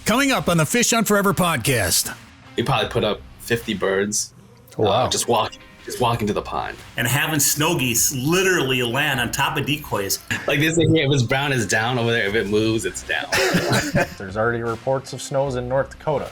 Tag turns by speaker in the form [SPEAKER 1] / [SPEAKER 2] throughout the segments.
[SPEAKER 1] Coming up on the Fish Hunt Forever podcast.
[SPEAKER 2] We probably put up 50 birds.
[SPEAKER 3] Wow.
[SPEAKER 2] Just walking to the pond.
[SPEAKER 4] And having snow geese literally land on top of decoys.
[SPEAKER 2] Like this thing here, if it's brown, it's down over there. If it moves, it's down.
[SPEAKER 3] There's already reports of snows in North Dakota.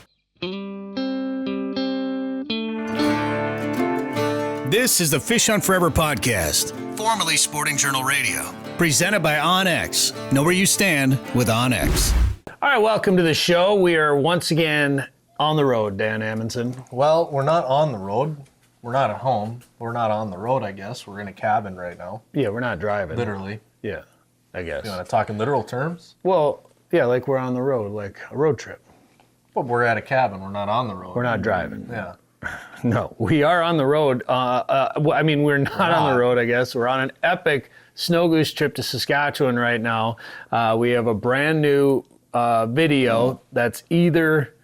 [SPEAKER 1] This is the Fish Hunt Forever podcast, formerly Sporting Journal Radio, presented by OnX. Know where you stand with OnX.
[SPEAKER 5] All right, welcome to the show. We are once again on the road, Dan Amundsen.
[SPEAKER 3] Well, we're not on the road. We're not at home. We're not on the road, I guess. We're in a cabin right now.
[SPEAKER 5] Yeah, we're not driving.
[SPEAKER 3] Literally.
[SPEAKER 5] Yeah, I guess.
[SPEAKER 3] You want to talk in literal terms?
[SPEAKER 5] Well, yeah, like we're on the road, like a road trip.
[SPEAKER 3] But we're at a cabin. We're not on the road.
[SPEAKER 5] We're not driving.
[SPEAKER 3] Yeah.
[SPEAKER 5] No, we are on the road. We're not on the road, I guess. We're on an epic snow goose trip to Saskatchewan right now. We have a brand new video that's either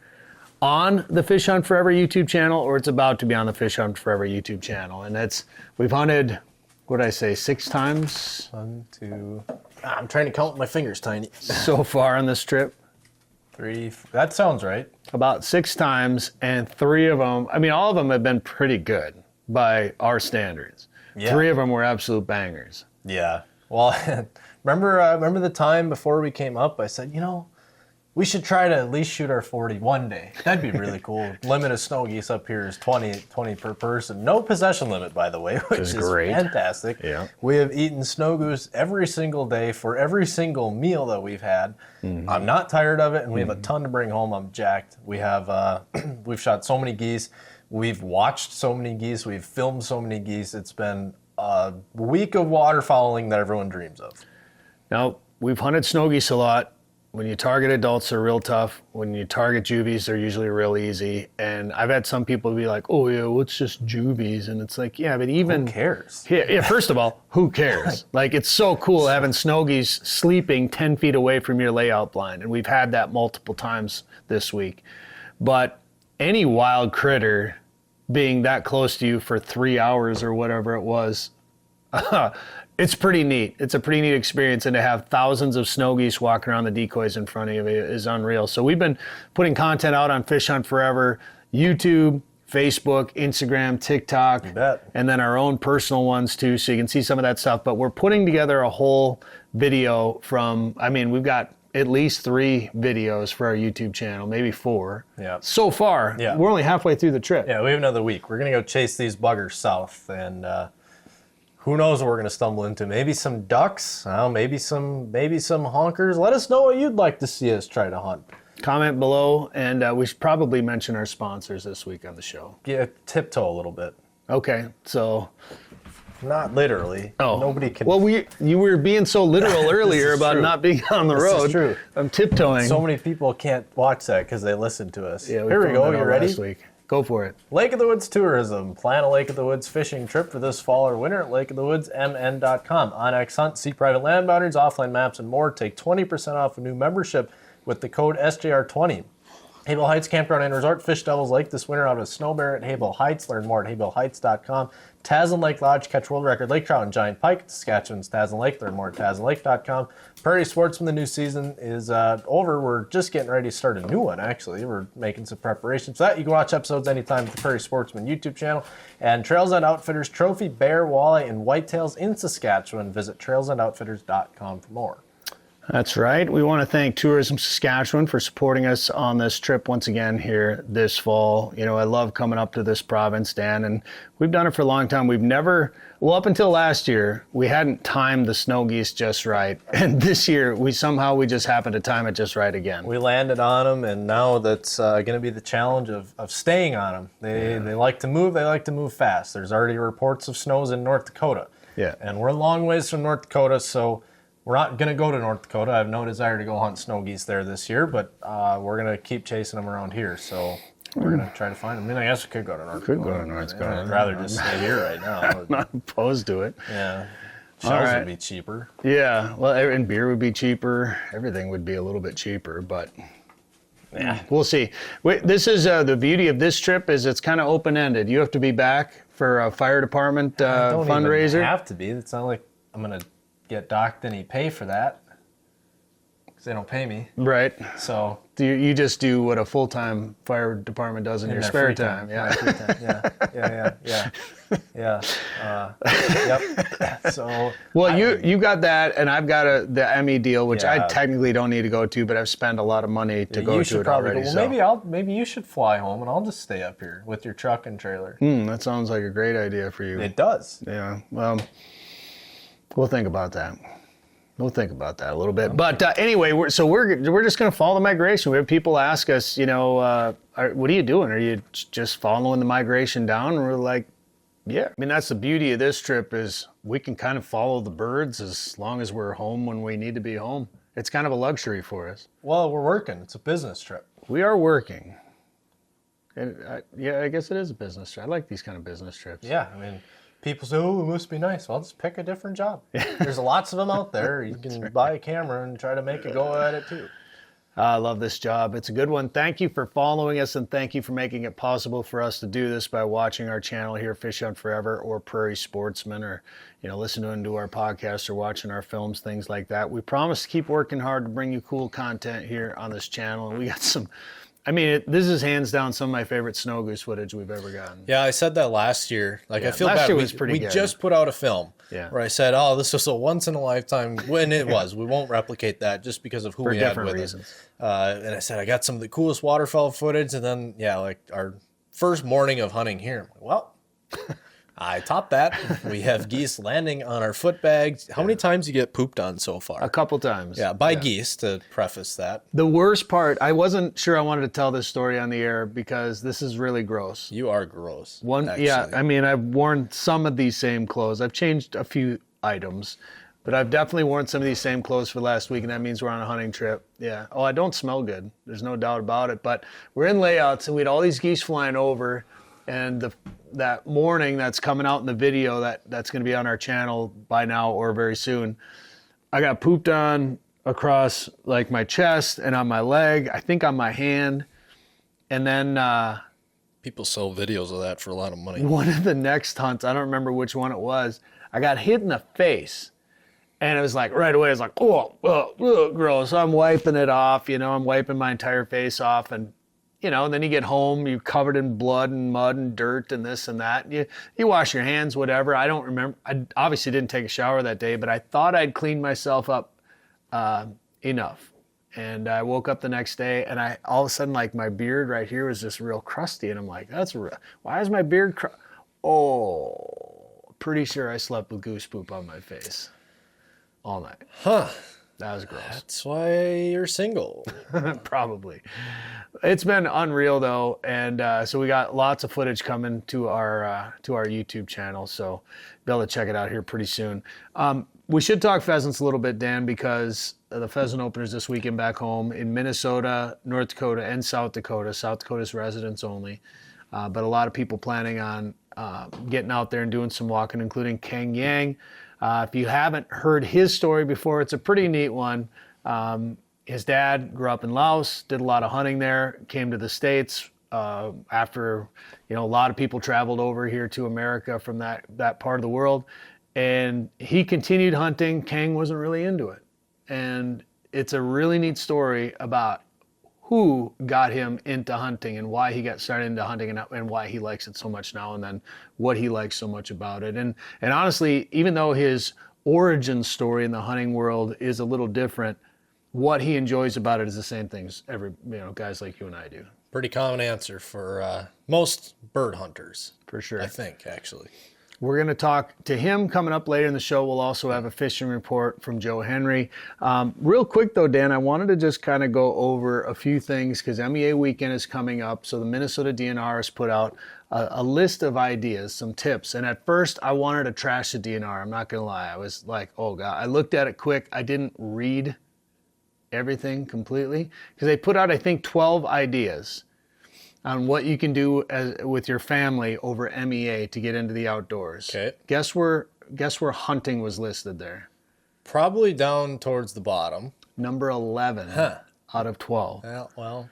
[SPEAKER 5] on the Fish Hunt Forever YouTube channel or it's about to be on the Fish Hunt Forever YouTube channel. And we've hunted, what did I say, 6 times?
[SPEAKER 3] 1, 2. I'm trying to count with my fingers, Tiny.
[SPEAKER 5] So far on this trip.
[SPEAKER 3] 3. That sounds right.
[SPEAKER 5] About 6 times, and 3 of them, I mean, all of them have been pretty good by our standards.
[SPEAKER 3] Yeah.
[SPEAKER 5] 3 of them were absolute bangers.
[SPEAKER 3] Yeah. Well, remember the time before we came up, I said, we should try to at least shoot our 40 one day. That'd be really cool. Limit of snow geese up here is 20 per person. No possession limit, by the way, which is
[SPEAKER 5] great.
[SPEAKER 3] Fantastic.
[SPEAKER 5] Yeah.
[SPEAKER 3] We have eaten snow goose every single day for every single meal that we've had. Mm-hmm. I'm not tired of it, and we have a ton to bring home. I'm jacked. We have we've shot so many geese. We've watched so many geese. We've filmed so many geese. It's been a week of waterfowling that everyone dreams of.
[SPEAKER 5] Now, we've hunted snow geese a lot. When you target adults, they're real tough. When you target juvies, they're usually real easy. And I've had some people be like, oh, yeah, well, it's just juvies. And it's like, yeah, but even...
[SPEAKER 3] Who cares?
[SPEAKER 5] Yeah, first of all, who cares? Like, it's so cool having snow geese sleeping 10 feet away from your layout blind. And we've had that multiple times this week. But any wild critter being that close to you for 3 hours or whatever it was... It's pretty neat. It's a pretty neat experience, and to have thousands of snow geese walking around the decoys in front of you is unreal. So we've been putting content out on Fish Hunt Forever, YouTube, Facebook, Instagram, TikTok, and then our own personal ones too, so you can see some of that stuff. But we're putting together a whole video we've got at least 3 videos for our YouTube channel, maybe 4.
[SPEAKER 3] Yeah.
[SPEAKER 5] So far, we're only halfway through the trip.
[SPEAKER 3] Yeah, we have another week. We're going to go chase these buggers south, and who knows what we're going to stumble into. Maybe some ducks, maybe some honkers. Let us know what you'd like to see us try to hunt.
[SPEAKER 5] Comment below, and we should probably mention our sponsors this week on the show.
[SPEAKER 3] Yeah, tiptoe a little bit.
[SPEAKER 5] Okay, so...
[SPEAKER 3] Not literally.
[SPEAKER 5] Oh.
[SPEAKER 3] Nobody can...
[SPEAKER 5] Well, you were being so literal earlier about
[SPEAKER 3] true.
[SPEAKER 5] Not being on the road.
[SPEAKER 3] This is true.
[SPEAKER 5] I'm tiptoeing.
[SPEAKER 3] So many people can't watch that because they listen to us.
[SPEAKER 5] Yeah,
[SPEAKER 3] Here we go. You ready?
[SPEAKER 5] Last week. Go for it.
[SPEAKER 3] Lake of the Woods Tourism. Plan a Lake of the Woods fishing trip for this fall or winter at lakeofthewoodsmn.com. OnX Hunt, see private land boundaries, offline maps, and more. Take 20% off a new membership with the code SJR20. Hayville Heights Campground and Resort. Fish Devils Lake this winter out of Snow Bear at Hayville Heights. Learn more at hayvilleheights.com. Tasman Lake Lodge. Catch world record lake trout and giant pike at Saskatchewan's Tasman Lake. Learn more at tasmanlake.com. Prairie Sportsman, the new season is over. We're just getting ready to start a new one, actually. We're making some preparations for that. You can watch episodes anytime at the Prairie Sportsman YouTube channel. And Trails End Outfitters Trophy, Bear, Walleye, and Whitetails in Saskatchewan. Visit trailsendoutfitters.com for more.
[SPEAKER 5] That's right. We want to thank Tourism Saskatchewan for supporting us on this trip once again here this fall. I love coming up to this province, Dan, and we've done it for a long time. We've never, up until last year, we hadn't timed the snow geese just right. And this year, we just happened to time it just right again.
[SPEAKER 3] We landed on them, and now that's going to be the challenge of staying on them. They like to move. They like to move fast. There's already reports of snows in North Dakota.
[SPEAKER 5] Yeah.
[SPEAKER 3] And we're a long ways from North Dakota, so... We're not going to go to North Dakota. I have no desire to go hunt snow geese there this year, but we're going to keep chasing them around here. So we're going to try to find them. I guess we could go to North Dakota. I'd rather just stay here right now.
[SPEAKER 5] I'm not opposed to it.
[SPEAKER 3] Yeah. Shells would be cheaper.
[SPEAKER 5] Yeah. Well, and beer would be cheaper. Everything would be a little bit cheaper, but yeah, we'll see. This is the beauty of this trip is it's kind of open-ended. You have to be back for a fire department fundraiser.
[SPEAKER 3] Even have to be. It's not like I'm going to get docked any pay for that. because they don't pay me.
[SPEAKER 5] Right.
[SPEAKER 3] So
[SPEAKER 5] You just do what a full-time fire department does in your
[SPEAKER 3] their
[SPEAKER 5] spare
[SPEAKER 3] free
[SPEAKER 5] time. Yeah.
[SPEAKER 3] My free time. Yeah. Yep. So
[SPEAKER 5] Well, you got that, and I've got the Emmy deal, which I
[SPEAKER 3] Yeah.
[SPEAKER 5] technically don't need to go to, but I've spent a lot of money to go
[SPEAKER 3] you
[SPEAKER 5] to
[SPEAKER 3] should
[SPEAKER 5] it
[SPEAKER 3] probably
[SPEAKER 5] already.
[SPEAKER 3] go.
[SPEAKER 5] So.
[SPEAKER 3] Well, maybe you should fly home, and I'll just stay up here with your truck and trailer.
[SPEAKER 5] That sounds like a great idea for you.
[SPEAKER 3] It does.
[SPEAKER 5] Yeah. Well, we'll think about that. We'll think about that a little bit. But anyway, we're just going to follow the migration. We have people ask us, what are you doing? Are you just following the migration down? And we're like, yeah. I mean, that's the beauty of this trip is we can kind of follow the birds as long as we're home when we need to be home. It's kind of a luxury for us.
[SPEAKER 3] Well, we're working. It's a business trip.
[SPEAKER 5] We are working. And I guess it is a business trip. I like these kind of business trips.
[SPEAKER 3] Yeah, I mean, people say, "Oh, it must be nice." Well, just pick a different job. There's lots of them out there. You can buy a camera and try to make a go at it too.
[SPEAKER 5] I love this job. It's a good one. Thank you for following us, and thank you for making it possible for us to do this by watching our channel here, Fish Hunt Forever or Prairie Sportsman, or listening to our podcast or watching our films, things like that. We promise to keep working hard to bring you cool content here on this channel, and we got some. I mean, this is hands down some of my favorite snow goose footage we've ever gotten.
[SPEAKER 3] Yeah, I said that last year. I feel
[SPEAKER 5] last
[SPEAKER 3] bad.
[SPEAKER 5] year was pretty
[SPEAKER 3] we
[SPEAKER 5] good.
[SPEAKER 3] just put out a film where I said, "Oh, this was a once in a lifetime." When it was, we won't replicate that just because of who
[SPEAKER 5] For
[SPEAKER 3] we had
[SPEAKER 5] different
[SPEAKER 3] with
[SPEAKER 5] reasons.
[SPEAKER 3] us. And I said, I got some of the coolest waterfowl footage, and then our first morning of hunting here. I'm like, well, I topped that. We have geese landing on our foot bags. How many times you get pooped on so far?
[SPEAKER 5] A couple times.
[SPEAKER 3] Yeah, by geese, to preface that.
[SPEAKER 5] The worst part, I wasn't sure I wanted to tell this story on the air because this is really gross.
[SPEAKER 3] You are gross.
[SPEAKER 5] Yeah, I mean, I've worn some of these same clothes. I've changed a few items, but I've definitely worn some of these same clothes for last week, and that means we're on a hunting trip. Yeah. Oh, I don't smell good. There's no doubt about it. But we're in layouts, and we had all these geese flying over, and that morning that's coming out in the video that's going to be on our channel by now or very soon, I got pooped on across like my chest and on my leg, I think on my hand. And then
[SPEAKER 3] people sell videos of that for a lot of money.
[SPEAKER 5] one of the next hunts, I don't remember which one it was, I got hit in the face. And it was like right away, I was like, oh, gross. So I'm wiping it off, I'm wiping my entire face off. And and then you get home, you're covered in blood and mud and dirt and this and that. You wash your hands, whatever. I don't remember. I obviously didn't take a shower that day, but I thought I'd cleaned myself up enough. And I woke up the next day, and all of a sudden, like, my beard right here was just real crusty. And I'm like, why is my beard pretty sure I slept with goose poop on my face all night.
[SPEAKER 3] Huh.
[SPEAKER 5] That was gross.
[SPEAKER 3] That's why you're single.
[SPEAKER 5] Probably. It's been unreal though, and so we got lots of footage coming to our YouTube channel, so be able to check it out here pretty soon. We should talk pheasants a little bit, Dan, because the pheasant openers this weekend back home in Minnesota, North Dakota, and South Dakota. South Dakota's residents only, but a lot of people planning on getting out there and doing some walking, including Keng Yang. If you haven't heard his story before, it's a pretty neat one. His dad grew up in Laos, did a lot of hunting there, came to the States after a lot of people traveled over here to America from that part of the world. And he continued hunting. Keng wasn't really into it. And it's a really neat story about who got him into hunting and why he got started into hunting and why he likes it so much now, and then what he likes so much about it. And honestly, even though his origin story in the hunting world is a little different, what he enjoys about it is the same things guys like you and I do.
[SPEAKER 3] Pretty common answer for most bird hunters.
[SPEAKER 5] For sure.
[SPEAKER 3] I think, actually.
[SPEAKER 5] We're going to talk to him coming up later in the show. We'll also have a fishing report from Joe Henry. Real quick, though, Dan, I wanted to just kind of go over a few things because MEA weekend is coming up. So the Minnesota DNR has put out a list of ideas, some tips. And at first, I wanted to trash the DNR. I'm not going to lie. I was like, oh, God. I looked at it quick. I didn't read everything completely because they put out, I think, 12 ideas on what you can do with your family over MEA to get into the outdoors.
[SPEAKER 3] Okay.
[SPEAKER 5] Guess where hunting was listed there?
[SPEAKER 3] Probably down towards the bottom.
[SPEAKER 5] Number 11 out of 12.
[SPEAKER 3] Well.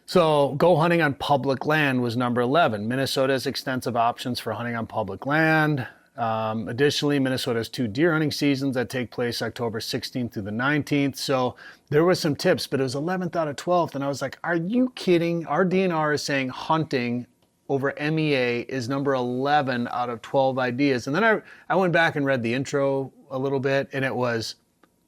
[SPEAKER 5] So go hunting on public land was number 11. Minnesota has extensive options for hunting on public land. Additionally, Minnesota has 2 deer hunting seasons that take place October 16th through the 19th. So there was some tips, but it was 11th out of 12th. And I was like, are you kidding? Our DNR is saying hunting over MEA is number 11 out of 12 ideas. And then I went back and read the intro a little bit, and it was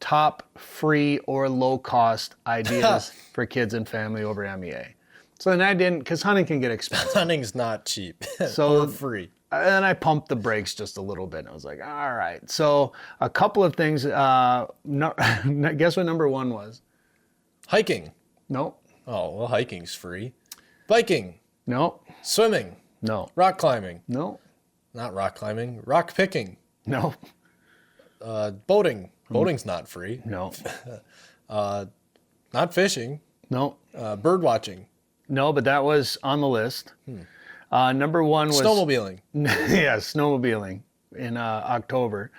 [SPEAKER 5] top free or low cost ideas for kids and family over MEA. So then I didn't, because hunting can get expensive.
[SPEAKER 3] Hunting's not cheap.
[SPEAKER 5] So
[SPEAKER 3] or free.
[SPEAKER 5] And I pumped the brakes just a little bit. And I was like, all right. So a couple of things. Guess what number 1 was?
[SPEAKER 3] Hiking.
[SPEAKER 5] No.
[SPEAKER 3] Oh, well, hiking's free. Biking.
[SPEAKER 5] No.
[SPEAKER 3] Swimming.
[SPEAKER 5] No.
[SPEAKER 3] Rock climbing.
[SPEAKER 5] No.
[SPEAKER 3] Not rock climbing. Rock picking.
[SPEAKER 5] No.
[SPEAKER 3] Boating. Boating's not free.
[SPEAKER 5] No.
[SPEAKER 3] Not fishing.
[SPEAKER 5] No.
[SPEAKER 3] Bird watching.
[SPEAKER 5] No, but that was on the list. Number 1 was
[SPEAKER 3] Snowmobiling.
[SPEAKER 5] Yeah, snowmobiling in October.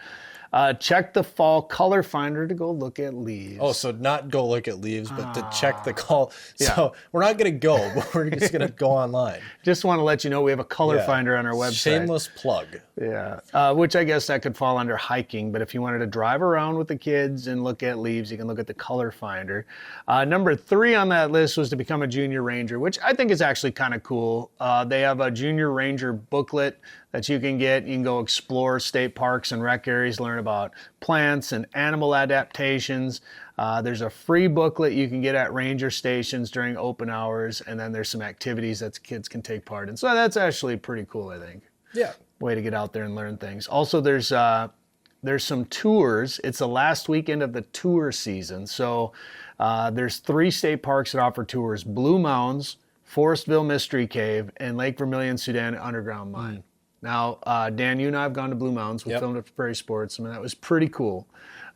[SPEAKER 5] Check the fall color finder to go look at leaves.
[SPEAKER 3] Oh, so not go look at leaves, but to check the call. So we're not going to go, but we're just going to go online.
[SPEAKER 5] Just want to let you know we have a color finder on our website.
[SPEAKER 3] Shameless plug.
[SPEAKER 5] Yeah, which I guess that could fall under hiking, but if you wanted to drive around with the kids and look at leaves, you can look at the color finder. Number 3 on that list was to become a junior ranger, which I think is actually kind of cool. They have a junior ranger booklet that you can get. You can go explore state parks and rec areas, learn about plants and animal adaptations. There's a free booklet you can get at ranger stations during open hours, and then there's some activities that kids can take part in. So that's actually pretty cool, I think.
[SPEAKER 3] Yeah.
[SPEAKER 5] Way to get out there and learn things. Also, there's some tours. It's the last weekend of the tour season. So there's 3 state parks that offer tours: Blue Mounds, Forestville Mystery Cave, and Lake Vermilion Sudan Underground Mine. Now, Dan, you and I have gone to Blue Mounds. We filmed it for Prairie Sports. I mean, that was pretty cool.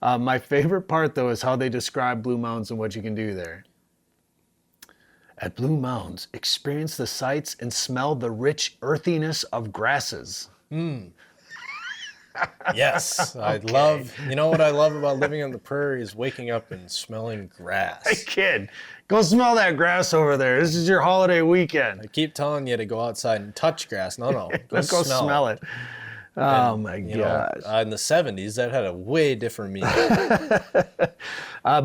[SPEAKER 5] My favorite part, though, is how they describe Blue Mounds and what you can do there. At Blue Mounds, experience the sights and smell the rich earthiness of grasses.
[SPEAKER 3] Yes, I love. You know what I love about living on the prairie is waking up and smelling grass.
[SPEAKER 5] Hey, kid, go smell that grass over there. This is your holiday weekend.
[SPEAKER 3] I keep telling you to go outside and touch grass. No,
[SPEAKER 5] Go smell it. Oh, my gosh.
[SPEAKER 3] In the 70s, that had a way different meaning.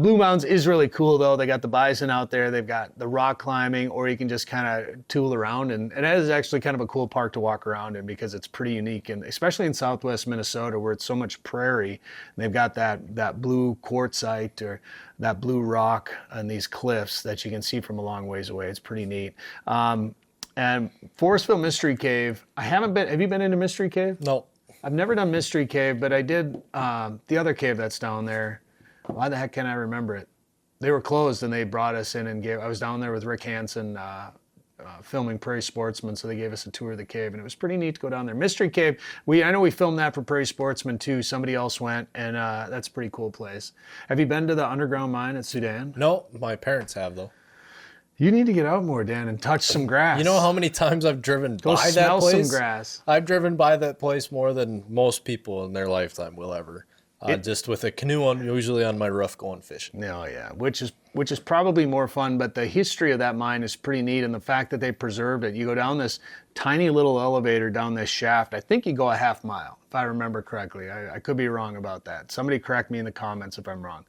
[SPEAKER 5] Blue Mounds is really cool, though. They got the bison out there. They've got the rock climbing, or you can just kind of tool around. And it is actually kind of a cool park to walk around in because it's pretty unique, and especially in southwest Minnesota where it's so much prairie. They've got that blue quartzite or that blue rock on these cliffs that you can see from a long ways away. It's pretty neat. And Forestville Mystery Cave, I haven't been. Have you been into Mystery Cave?
[SPEAKER 3] No.
[SPEAKER 5] I've never done Mystery Cave, but I did the other cave that's down there. Why the heck can't I remember it? They were closed and they brought us in and I was down there with Rick Hansen filming Prairie Sportsman, so they gave us a tour of the cave, and it was pretty neat to go down there. Mystery Cave, I know we filmed that for Prairie Sportsman too. Somebody else went, and that's a pretty cool place. Have you been to the underground mine at Sudan?
[SPEAKER 3] No, my parents have, though.
[SPEAKER 5] You need to get out more, Dan, and touch some grass.
[SPEAKER 3] You know how many times I've driven
[SPEAKER 5] Go
[SPEAKER 3] by
[SPEAKER 5] smell
[SPEAKER 3] that place?
[SPEAKER 5] some grass.
[SPEAKER 3] I've driven by that place more than most people in their lifetime will ever. Just with a canoe usually on my roof going fishing.
[SPEAKER 5] No, yeah, which is probably more fun, but the history of that mine is pretty neat, and the fact that they preserved it. You go down this tiny little elevator down this shaft. I think you go a half mile, if I remember correctly. I could be wrong about that. Somebody correct me in the comments if I'm wrong.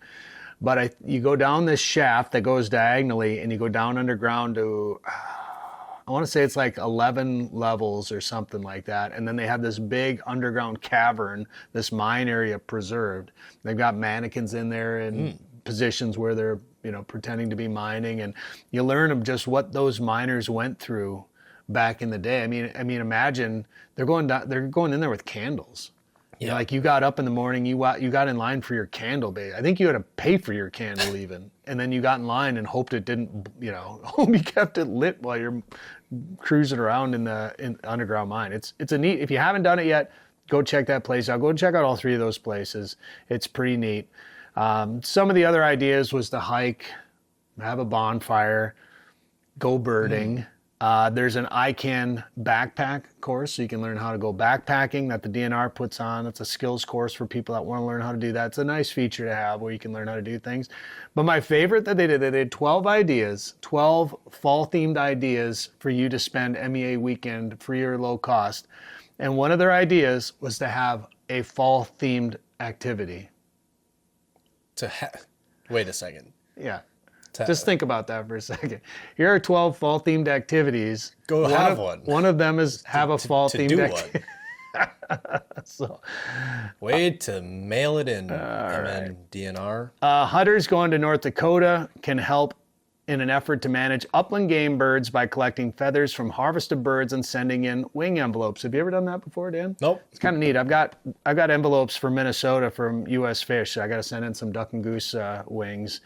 [SPEAKER 5] But you go down this shaft that goes diagonally, and you go down underground to, I want to say it's like 11 levels or something like that. And then they have this big underground cavern, this mine area preserved. They've got mannequins in there in positions where they're, pretending to be mining. And you learn of just what those miners went through back in the day. I mean, imagine they're going in there with candles. Yeah. Like you got up in the morning, you got in line for your candle, babe. I think you had to pay for your candle even. And then you got in line and hoped it didn't, hope you kept it lit while you're cruising around in the underground mine. It's a neat, if you haven't done it yet, go check that place out. Go check out all 3 of those places. It's pretty neat. Some of the other ideas was to hike, have a bonfire, go birding. There's an ICANN backpack course, so you can learn how to go backpacking that the DNR puts on. That's a skills course for people that want to learn how to do that. It's a nice feature to have where you can learn how to do things. But my favorite that they did 12 ideas, 12 fall-themed ideas for you to spend MEA weekend free or low cost. And one of their ideas was to have a fall-themed activity.
[SPEAKER 3] Wait a second.
[SPEAKER 5] Yeah. Just think about that for a second. Here are 12 fall-themed activities.
[SPEAKER 3] Go have one.
[SPEAKER 5] One of them is have a fall-themed activity. So,
[SPEAKER 3] Wait to mail it in, DNR.
[SPEAKER 5] Hunters going to North Dakota can help in an effort to manage upland game birds by collecting feathers from harvested birds and sending in wing envelopes. Have you ever done that before, Dan?
[SPEAKER 3] Nope.
[SPEAKER 5] It's kind of neat. I've got envelopes for Minnesota from U.S. Fish. So I got to send in some duck and goose wings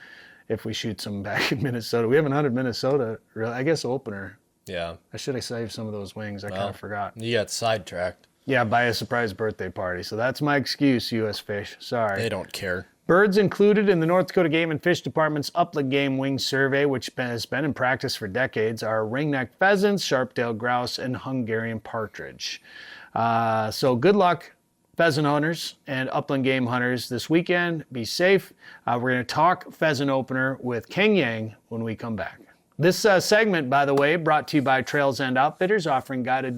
[SPEAKER 5] if we shoot some back in Minnesota. We haven't hunted Minnesota, really. I guess opener.
[SPEAKER 3] Yeah.
[SPEAKER 5] I should have saved some of those wings. I kind of forgot.
[SPEAKER 3] You got sidetracked.
[SPEAKER 5] Yeah, by a surprise birthday party. So that's my excuse, U.S. Fish. Sorry.
[SPEAKER 3] They don't care.
[SPEAKER 5] Birds included in the North Dakota Game and Fish Department's Upland Game Wing Survey, which has been in practice for decades, are ringneck pheasants, sharp-tailed grouse, and Hungarian partridge. So good luck, pheasant hunters and upland game hunters this weekend. Be safe. We're going to talk pheasant opener with Keng Yang when we come back. This segment, by the way, brought to you by Trails End Outfitters, offering guided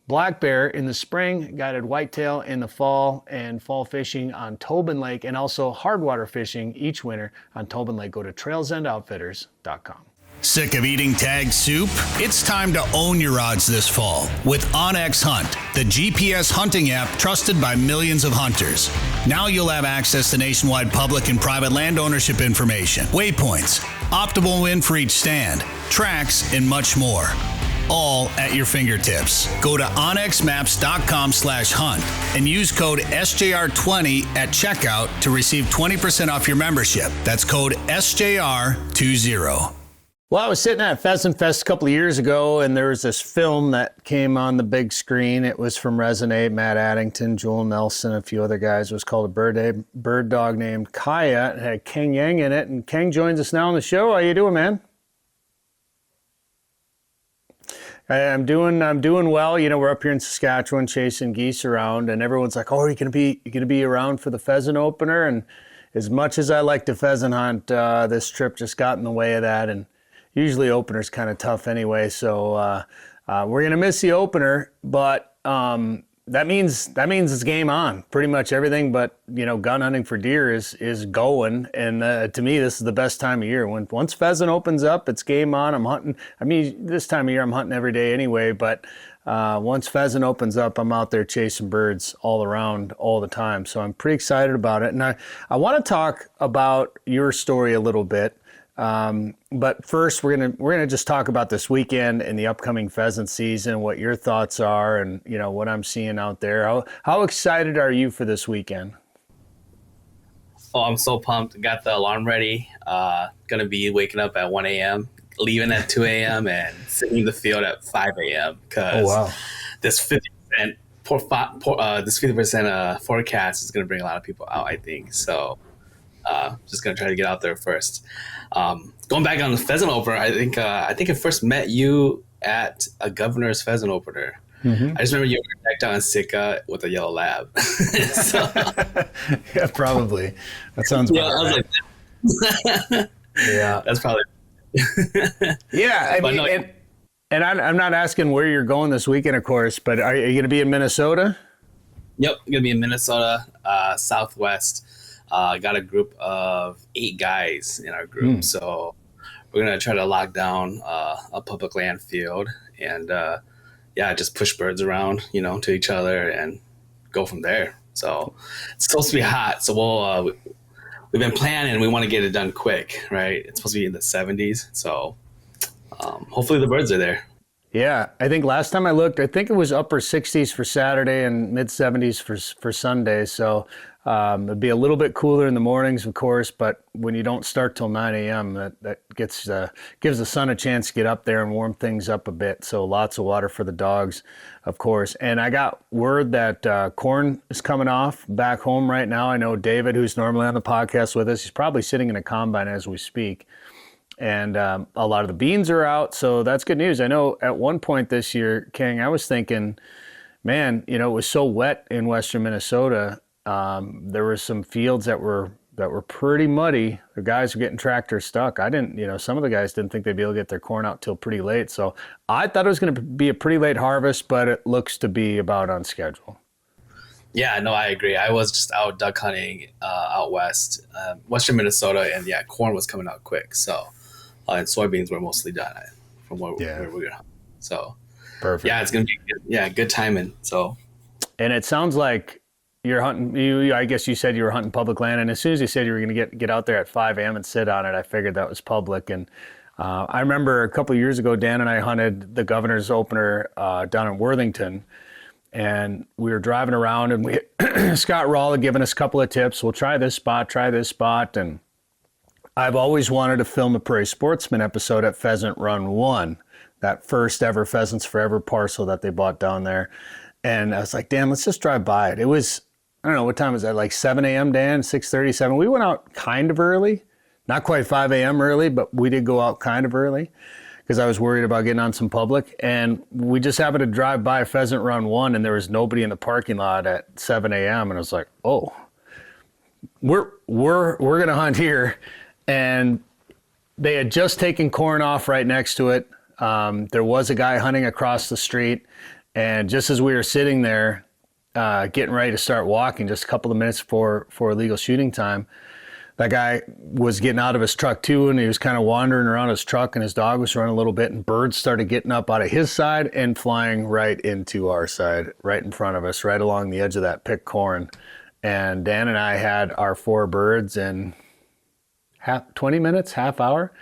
[SPEAKER 5] black bear in the spring, guided whitetail in the fall, and fall fishing on Tobin Lake, and also hardwater fishing each winter on Tobin Lake. Go to trailsendoutfitters.com.
[SPEAKER 1] Sick of eating tag soup? It's time to own your odds this fall with OnX Hunt, the GPS hunting app trusted by millions of hunters. Now you'll have access to nationwide public and private land ownership information, waypoints, optimal win for each stand, tracks, and much more. All at your fingertips. Go to onxmaps.com/hunt and use code SJR20 at checkout to receive 20% off your membership. That's code SJR20.
[SPEAKER 5] Well, I was sitting at Pheasant Fest a couple of years ago, and there was this film that came on the big screen. It was from Resonate, Matt Addington, Joel Nelson, a few other guys. It was called a bird dog named Kaya. It had Keng Yang in it, and Keng joins us now on the show. How you doing, man? I'm doing well. You know, we're up here in Saskatchewan chasing geese around, and everyone's like, "Oh, are you gonna be around for the pheasant opener?" And as much as I like to pheasant hunt, this trip just got in the way of that. And usually opener's kind of tough anyway, so we're gonna miss the opener. But that means it's game on. Pretty much everything but, you know, gun hunting for deer is going. And to me, this is the best time of year. Once pheasant opens up, it's game on. I'm hunting. I mean, this time of year I'm hunting every day anyway. But once pheasant opens up, I'm out there chasing birds all around all the time. So I'm pretty excited about it. And I want to talk about your story a little bit. But first, we're gonna just talk about this weekend and the upcoming pheasant season, what your thoughts are, and you know what I'm seeing out there. How excited are you for this weekend?
[SPEAKER 2] Oh, I'm so pumped! Got the alarm ready. Gonna be waking up at 1 a.m., leaving at 2 a.m., and sitting in the field at 5 a.m. Because this 50% forecast is gonna bring a lot of people out, I think. So. Just gonna try to get out there first. Going back on the pheasant opener, I think I first met you at a Governor's pheasant opener. Mm-hmm. I just remember you were decked out in Sitka with a yellow lab. So,
[SPEAKER 5] yeah, probably. That sounds about right.
[SPEAKER 2] Like, yeah, that's probably.
[SPEAKER 5] Yeah, I mean,
[SPEAKER 2] no,
[SPEAKER 5] and I'm not asking where you're going this weekend, of course, but are you going to be in Minnesota?
[SPEAKER 2] Yep, I'm gonna be in Minnesota, Southwest. Got a group of 8 guys in our group. So we're going to try to lock down a public land field and, just push birds around, you know, to each other and go from there. So it's supposed to be hot. So we've been planning and we want to get it done quick, right? It's supposed to be in the 70s. So hopefully the birds are there.
[SPEAKER 5] Yeah, I think last time I looked, I think it was upper 60s for Saturday and mid 70s for Sunday. So it'd be a little bit cooler in the mornings, of course, but when you don't start till 9 a.m., that gives the sun a chance to get up there and warm things up a bit. So lots of water for the dogs, of course. And I got word that corn is coming off back home right now. I know David, who's normally on the podcast with us, he's probably sitting in a combine as we speak. And a lot of the beans are out, so that's good news. I know at one point this year, Keng, I was thinking, man, you know, it was so wet in western Minnesota. There were some fields that were that were pretty muddy. The guys were getting tractors stuck. Some of the guys didn't think they'd be able to get their corn out till pretty late. So I thought it was going to be a pretty late harvest, but it looks to be about on schedule.
[SPEAKER 2] Yeah, no, I agree. I was just out duck hunting out west, western Minnesota, and yeah, corn was coming out quick. So, and soybeans were mostly done from where we were. So,
[SPEAKER 5] perfect.
[SPEAKER 2] Yeah, it's gonna be good timing. So,
[SPEAKER 5] and it sounds like you're hunting. I guess you said you were hunting public land, and as soon as you said you were going to get out there at 5 a.m. and sit on it, I figured that was public. And I remember a couple of years ago, Dan and I hunted the governor's opener down in Worthington. And we were driving around, and Scott Rawl had given us a couple of tips. We'll try this spot. And I've always wanted to film a Prairie Sportsman episode at Pheasant Run 1, that first ever Pheasants Forever parcel that they bought down there. And I was like, Dan, let's just drive by it. It was, I don't know, what time was that? Like 7 a.m., Dan? 6:37. We went out kind of early. Not quite 5 a.m. early, but we did go out kind of early, because I was worried about getting on some public. And we just happened to drive by Pheasant Run 1, and there was nobody in the parking lot at 7 a.m. And I was like, oh, we're going to hunt here. And they had just taken corn off right next to it. There was a guy hunting across the street. And just as we were sitting there getting ready to start walking, just a couple of minutes before legal shooting time, that guy was getting out of his truck too, and he was kind of wandering around his truck, and his dog was running a little bit, and birds started getting up out of his side and flying right into our side, right in front of us, right along the edge of that picked corn. And Dan and I had our 4 birds in 20 minutes, half hour.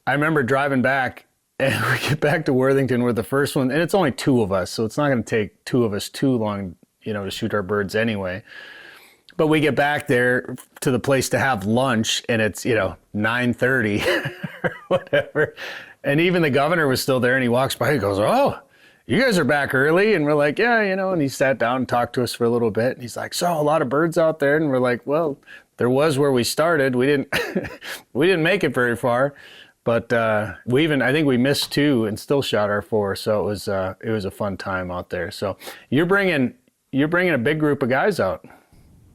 [SPEAKER 5] I remember driving back, and we get back to Worthington with the first one, and it's only 2 of us, so it's not going to take 2 of us too long, to shoot our birds anyway. But we get back there to the place to have lunch, and it's, 9:30 or whatever. And even the governor was still there, and he walks by and goes, oh, you guys are back early. And we're like, yeah, and he sat down and talked to us for a little bit. And he's like, so a lot of birds out there. And we're like, well, there was where we started. We didn't make it very far. But I think we missed 2 and still shot our 4. So it was a fun time out there. So you're bringing a big group of guys out.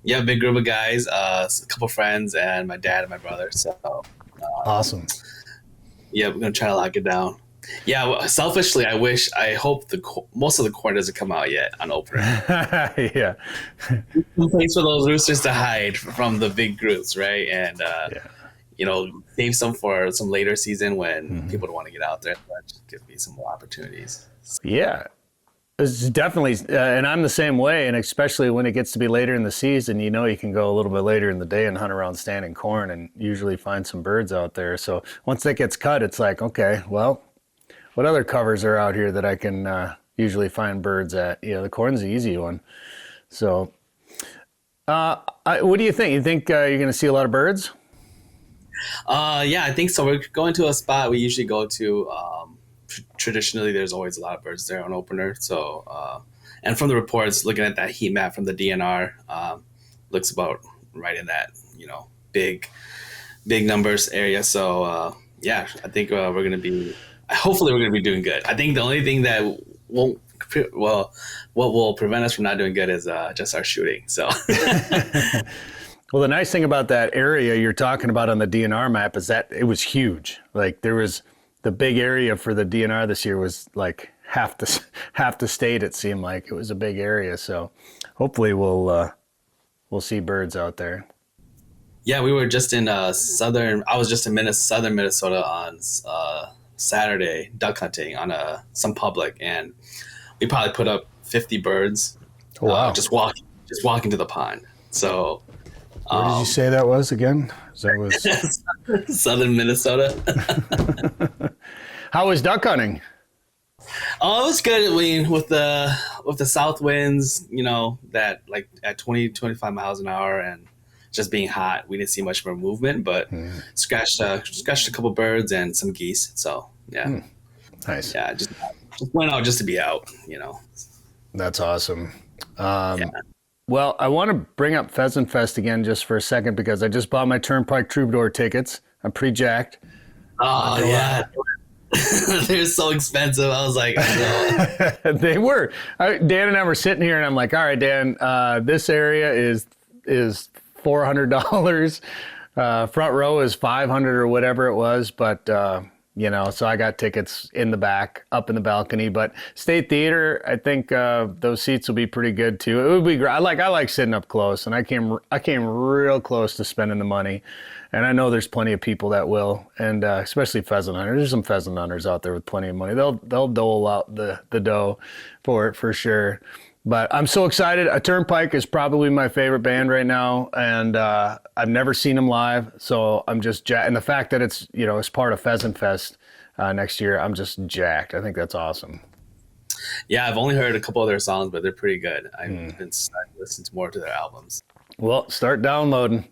[SPEAKER 2] Yeah, big group of guys, a couple friends, and my dad and my brother. So
[SPEAKER 5] awesome.
[SPEAKER 2] Yeah, we're gonna try to lock it down. Yeah, well, selfishly, I hope most of the corn doesn't come out yet on opener.
[SPEAKER 5] Yeah,
[SPEAKER 2] no place for those roosters to hide from the big groups, right? And save some for some later season when people don't want to get out there. That gives me some more opportunities.
[SPEAKER 5] Yeah. It's definitely, and I'm the same way, and especially when it gets to be later in the season, you can go a little bit later in the day and hunt around standing corn and usually find some birds out there. So once that gets cut, it's like, okay, well, what other covers are out here that I can usually find birds at? The corn's the easy one. So what do you think? You think you're going to see a lot of birds?
[SPEAKER 2] Yeah, I think so. We're going to a spot we usually go to. Traditionally, there's always a lot of birds there on opener. So, and from the reports, looking at that heat map from the DNR, looks about right in that, big numbers area. So, yeah, I think hopefully we're going to be doing good. I think the only thing that what will prevent us from not doing good is just our shooting. So.
[SPEAKER 5] Well, the nice thing about that area you're talking about on the DNR map is that it was huge. Like the big area for the DNR this year was like half the state. It seemed like it was a big area. So hopefully we'll see birds out there.
[SPEAKER 2] Yeah, we were just in I was just in southern Minnesota on Saturday duck hunting on some public, and we probably put up 50 birds.
[SPEAKER 5] Oh, wow.
[SPEAKER 2] Just walking to the pond. So
[SPEAKER 5] where did you say that was again? That was
[SPEAKER 2] southern Minnesota.
[SPEAKER 5] How was duck hunting?
[SPEAKER 2] Oh, it was good. I mean, with the south winds, that like at 20, 25 miles an hour, and just being hot, we didn't see much more movement, but scratched a couple birds and some geese. So yeah,
[SPEAKER 5] nice.
[SPEAKER 2] Yeah, just went out just to be out.
[SPEAKER 5] That's awesome. Yeah. Well, I want to bring up Pheasant Fest again just for a second because I just bought my Turnpike Troubadour tickets. I'm pretty jacked.
[SPEAKER 2] Oh, yeah. They're so expensive. I was like, no.
[SPEAKER 5] They were. Dan and I were sitting here, and I'm like, all right, Dan, this area is $500 $400. Front row is $500 or whatever it was, but so I got tickets in the back, up in the balcony. But State Theater, I think those seats will be pretty good too. It would be great. I like sitting up close, and I came real close to spending the money, and I know there's plenty of people that will, and especially pheasant hunters. There's some pheasant hunters out there with plenty of money. They'll dole out the dough for it for sure. But I'm so excited. A Turnpike is probably my favorite band right now, and I've never seen them live, so I'm just jacked. And the fact that it's it's part of Pheasant Fest next year, I'm just jacked. I think that's awesome.
[SPEAKER 2] Yeah, I've only heard a couple of their songs, but they're pretty good. I've been starting to listen to more to their albums.
[SPEAKER 5] Well, start downloading.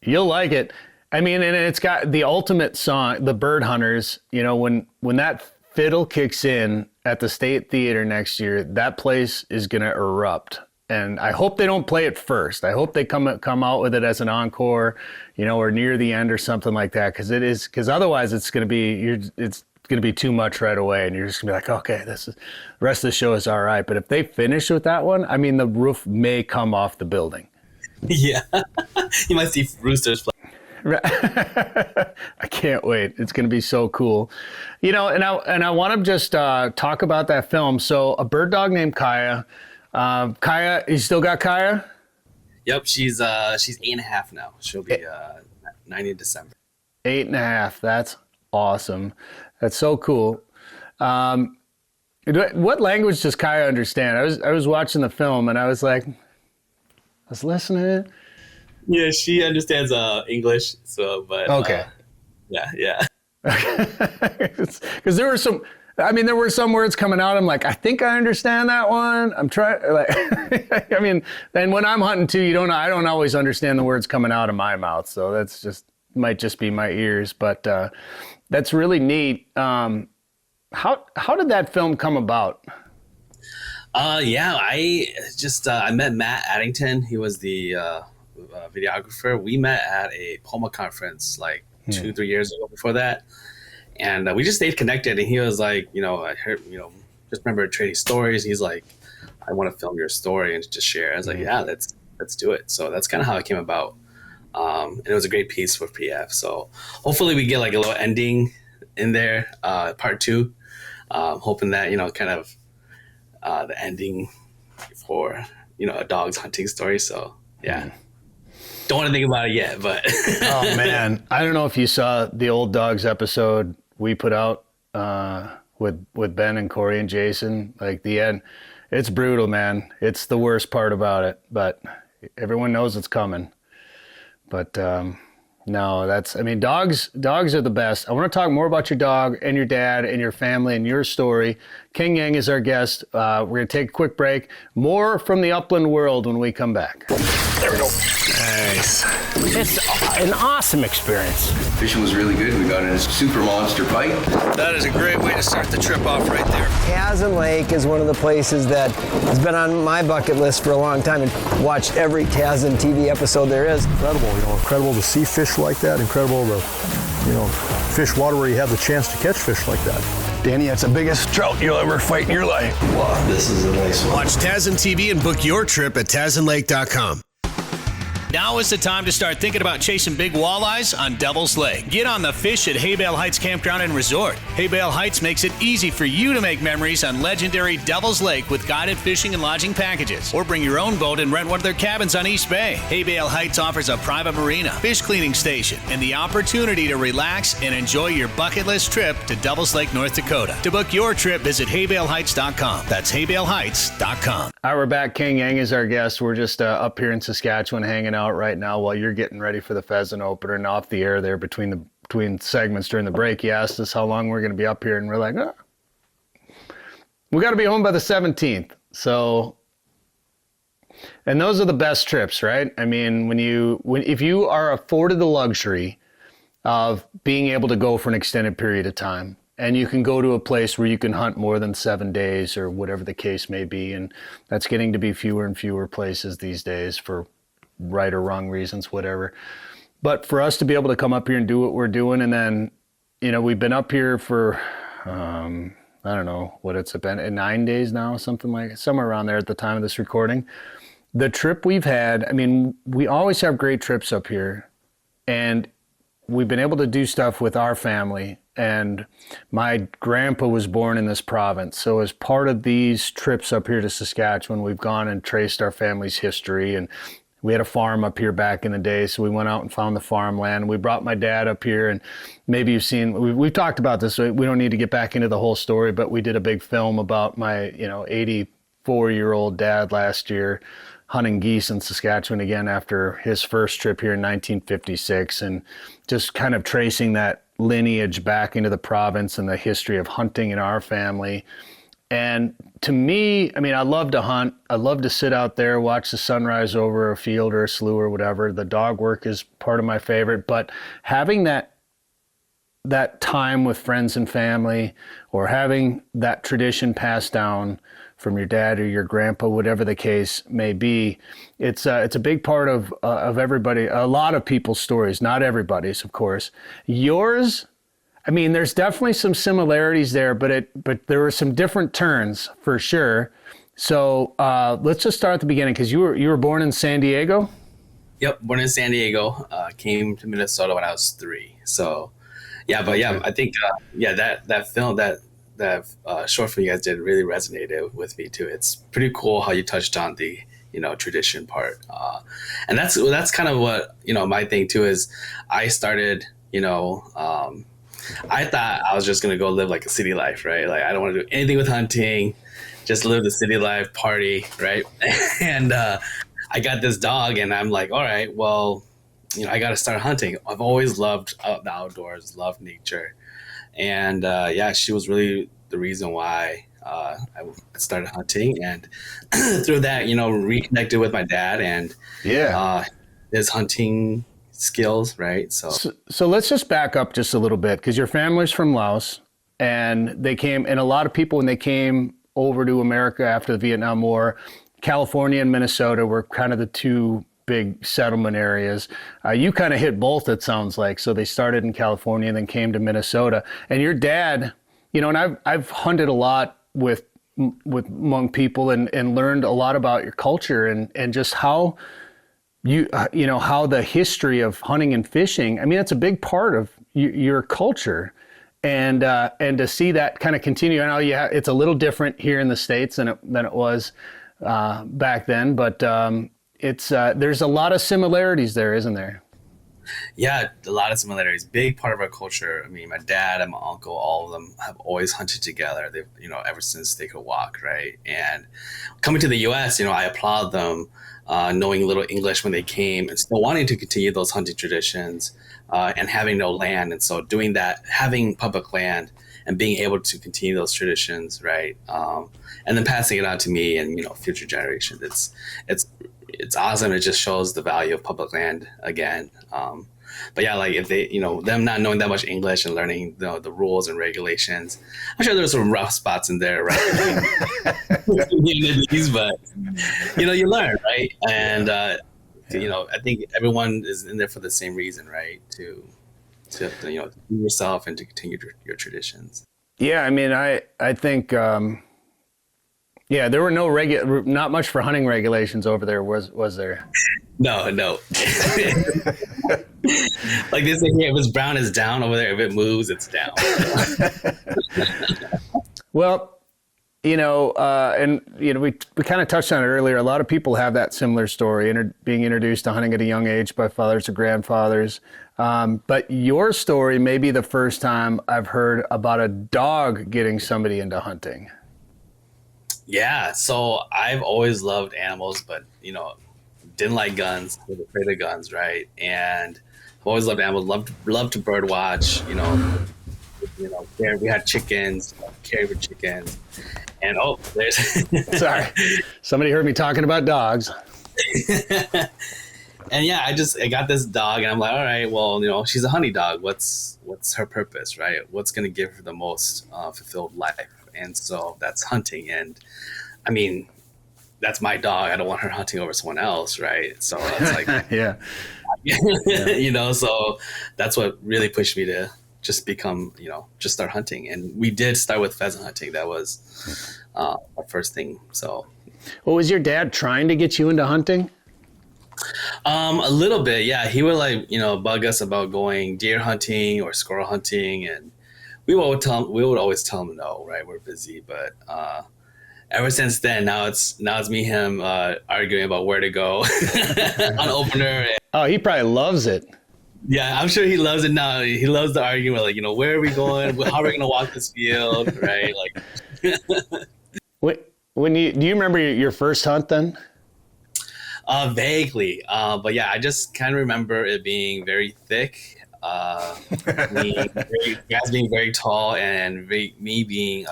[SPEAKER 5] You'll like it. I mean, and it's got the ultimate song, The Bird Hunters. When that fiddle kicks in at the State Theater next year, that place is going to erupt. And I hope they don't play it first. I hope they come out with it as an encore, or near the end or something like that. Because otherwise it's going to be too much right away, and you're just gonna be like, okay, the rest of the show is all right. But if they finish with that one, I mean, the roof may come off the building.
[SPEAKER 2] Yeah, you might see roosters play.
[SPEAKER 5] I can't wait. It's going to be so cool. And I want to just talk about that film. So A Bird Dog Named Kaya. Kaya, you still got Kaya?
[SPEAKER 2] Yep, she's 8.5 now. She'll be 9 in December.
[SPEAKER 5] 8.5. That's awesome. That's so cool. What language does Kaya understand? I was watching the film and I was listening.
[SPEAKER 2] Yeah, she understands English. So, but
[SPEAKER 5] okay.
[SPEAKER 2] Yeah.
[SPEAKER 5] Because there were some words coming out. I'm like, I think I understand that one. I'm trying. I mean, and when I'm hunting too, I don't always understand the words coming out of my mouth. So that's might just be my ears. But that's really neat. How did that film come about?
[SPEAKER 2] I met Matt Addington. He was the videographer. We met at a POMA conference 2-3 years ago before that. And we just stayed connected. And he was like, I heard, just remember trading stories. He's like, I want to film your story and just share. I was like, yeah, let's do it. So that's kind of how it came about. And it was a great piece for PF. So hopefully we get a little ending in there, part 2. Hoping that, the ending for, a dog's hunting story. So yeah. Don't want to think about it yet, but
[SPEAKER 5] oh man, I don't know if you saw the Old Dogs episode we put out with Ben and Corey and Jason. The end, it's brutal, man. It's the worst part about it, but everyone knows it's coming. But no, dogs are the best. I want to talk more about your dog and your dad and your family and your story. Keng Yang is our guest. We're going to take a quick break. More from the upland world when we come back. There we go.
[SPEAKER 6] Nice. It's an awesome experience.
[SPEAKER 7] Fishing was really good. We got in a super monster bite.
[SPEAKER 1] That is a great way to start the trip off right there.
[SPEAKER 8] Chasm Lake is one of the places that has been on my bucket list for a long time, and watched every Chasm TV episode there is.
[SPEAKER 9] Incredible, incredible to see fish like that. Incredible to, fish water where you have the chance to catch fish like that.
[SPEAKER 6] Danny, that's the biggest trout you'll ever fight in your life.
[SPEAKER 7] Wow, this is a nice one.
[SPEAKER 10] Watch Tasman TV and book your trip at tasmanlake.com.
[SPEAKER 1] Now is the time to start thinking about chasing big walleyes on Devil's Lake. Get on the fish at Haybale Heights Campground and Resort. Haybale Heights makes it easy for you to make memories on legendary Devil's Lake with guided fishing and lodging packages. Or bring your own boat and rent one of their cabins on East Bay. Haybale Heights offers a private marina, fish cleaning station, and the opportunity to relax and enjoy your bucket list trip to Devil's Lake, North Dakota. To book your trip, visit haybaleheights.com. That's haybaleheights.com.
[SPEAKER 5] All right, we're back. Keng Yang is our guest. We're just up here in Saskatchewan hanging out right now while you're getting ready for the pheasant opener, and off the air there between segments during the break. You asked us how long we're going to be up here, and we're like, we got to be home by the 17th. So, and those are the best trips, right? I mean, if you are afforded the luxury of being able to go for an extended period of time, and you can go to a place where you can hunt more than 7 days or whatever the case may be, and that's getting to be fewer and fewer places these days for right or wrong reasons, whatever. But for us to be able to come up here and do what we're doing, and then, we've been up here for, I don't know what it's been, 9 days now, somewhere around there at the time of this recording. the trip we've had, I mean, we always have great trips up here, and we've been able to do stuff with our family. And my grandpa was born in this province. So as part of these trips up here to Saskatchewan, we've gone and traced our family's history. And we had a farm up here back in the day. So we went out and found the farmland. We brought my dad up here, and maybe you've seen, we've talked about this. So we don't need to get back into the whole story, but we did a big film about my, 84-year-old dad last year hunting geese in Saskatchewan again after his first trip here in 1956, and just kind of tracing that lineage back into the province and the history of hunting in our family. And to me, I mean, I love to hunt. I love to sit out there, watch the sunrise over a field or a slough or whatever. The dog work is part of my favorite, but having that time with friends and family, or having that tradition passed down from your dad or your grandpa, whatever the case may be, it's a big part of everybody, a lot of people's stories, not everybody's, of course. Yours, I mean, there's definitely some similarities there, but there were some different turns for sure. So let's just start at the beginning, because you were born in San Diego?
[SPEAKER 2] Yep, born in San Diego. Came to Minnesota when I was 3. So, I think that film, that short film you guys did really resonated with me too. It's pretty cool how you touched on the tradition part, and that's kind of what my thing too is. I started I thought I was just gonna go live like a city life, right? Like I don't want to do anything with hunting, just live the city life, party, right? And I got this dog, and I'm like, all right, well, I got to start hunting. I've always loved the outdoors, loved nature. And she was really the reason why I started hunting. And through that, reconnected with my dad and his hunting skills, right? So
[SPEAKER 5] let's just back up just a little bit, because your family's from Laos, and they came, and a lot of people, when they came over to America after the Vietnam War, California and Minnesota were kind of the two big settlement areas. You kind of hit both, it sounds like. So they started in California and then came to Minnesota. And your dad, and I've hunted a lot with Hmong people and learned a lot about your culture and just how how the history of hunting and fishing. I mean, that's a big part of your culture. And to see that kind of continue. I know it's a little different here in the States than it was back then, but there's a lot of similarities there, isn't there?
[SPEAKER 2] Yeah, a lot of similarities. Big part of our culture. I mean, my dad and my uncle, all of them have always hunted together. They've, ever since they could walk, right? And coming to the U.S., I applaud them, knowing little English when they came and still wanting to continue those hunting traditions and having no land. And so doing that, having public land and being able to continue those traditions, right? And then passing it on to me and, future generations. It's awesome. It just shows the value of public land again. But yeah, like if they, them not knowing that much English and learning the rules and regulations, I'm sure there's some rough spots in there, right? But you learn, right? And I think everyone is in there for the same reason, right? To do yourself and to continue your traditions.
[SPEAKER 5] Yeah, I mean, I think. There were not much for hunting regulations over there, was there?
[SPEAKER 2] No. Like they say here, if it's brown, it's down. Over there, if it moves, it's down.
[SPEAKER 5] Well, we kind of touched on it earlier. A lot of people have that similar story, being introduced to hunting at a young age by fathers or grandfathers. But your story may be the first time I've heard about a dog getting somebody into hunting.
[SPEAKER 2] Yeah, so I've always loved animals, but didn't like guns, was afraid of guns, right? And I've always loved animals, loved to bird watch. We had chickens, cared for chickens, and there's
[SPEAKER 5] sorry, somebody heard me talking about dogs.
[SPEAKER 2] And yeah, I got this dog, and I'm like, all right, well, she's a honey dog. What's her purpose, right? What's gonna give her the most fulfilled life? And so that's hunting. And I mean, that's my dog. I don't want her hunting over someone else, right? So it's like,
[SPEAKER 5] yeah.
[SPEAKER 2] So that's what really pushed me to just become, just start hunting. And we did start with pheasant hunting. That was our first thing. So
[SPEAKER 5] Well, was your dad trying to get you into hunting?
[SPEAKER 2] A little bit, yeah. He would bug us about going deer hunting or squirrel hunting, and we would always tell him no, right? We're busy. But ever since then, now it's me and him arguing about where to go on opener.
[SPEAKER 5] Oh, he probably loves it.
[SPEAKER 2] Yeah, I'm sure he loves it now. He loves the argument, where are we going? How are we gonna walk this field, right?
[SPEAKER 5] Do you remember your first hunt then?
[SPEAKER 2] Vaguely, but yeah, I just kind of remember it being very thick, guys being very tall, and me being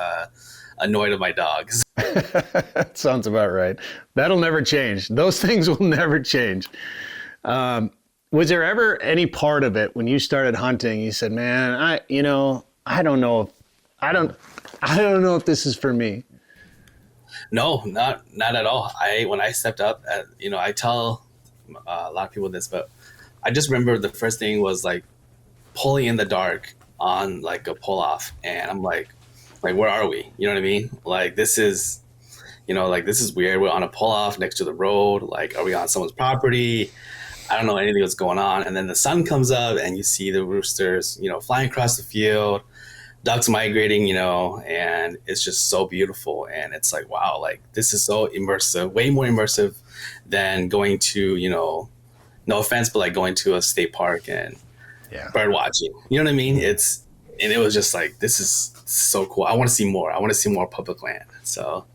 [SPEAKER 2] annoyed at my dogs.
[SPEAKER 5] That sounds about right. That'll never change. Those things will never change. Was there ever any part of it when you started hunting, you said, man, I don't know if this is for me?
[SPEAKER 2] No, not at all. When I stepped up, I tell a lot of people this, but I just remember the first thing was pulling in the dark on a pull off, and I'm like, where are we? You know what I mean? This is, this is weird. We're on a pull off next to the road. Are we on someone's property? I don't know anything that's going on. And then the sun comes up, and you see the roosters, flying across the field. Ducks migrating, and it's just so beautiful. And it's wow, this is so immersive, way more immersive than going to, no offense, but going to a state park and bird watching. You know what I mean? It was just this is so cool. I want to see more. I want to see more public land. So.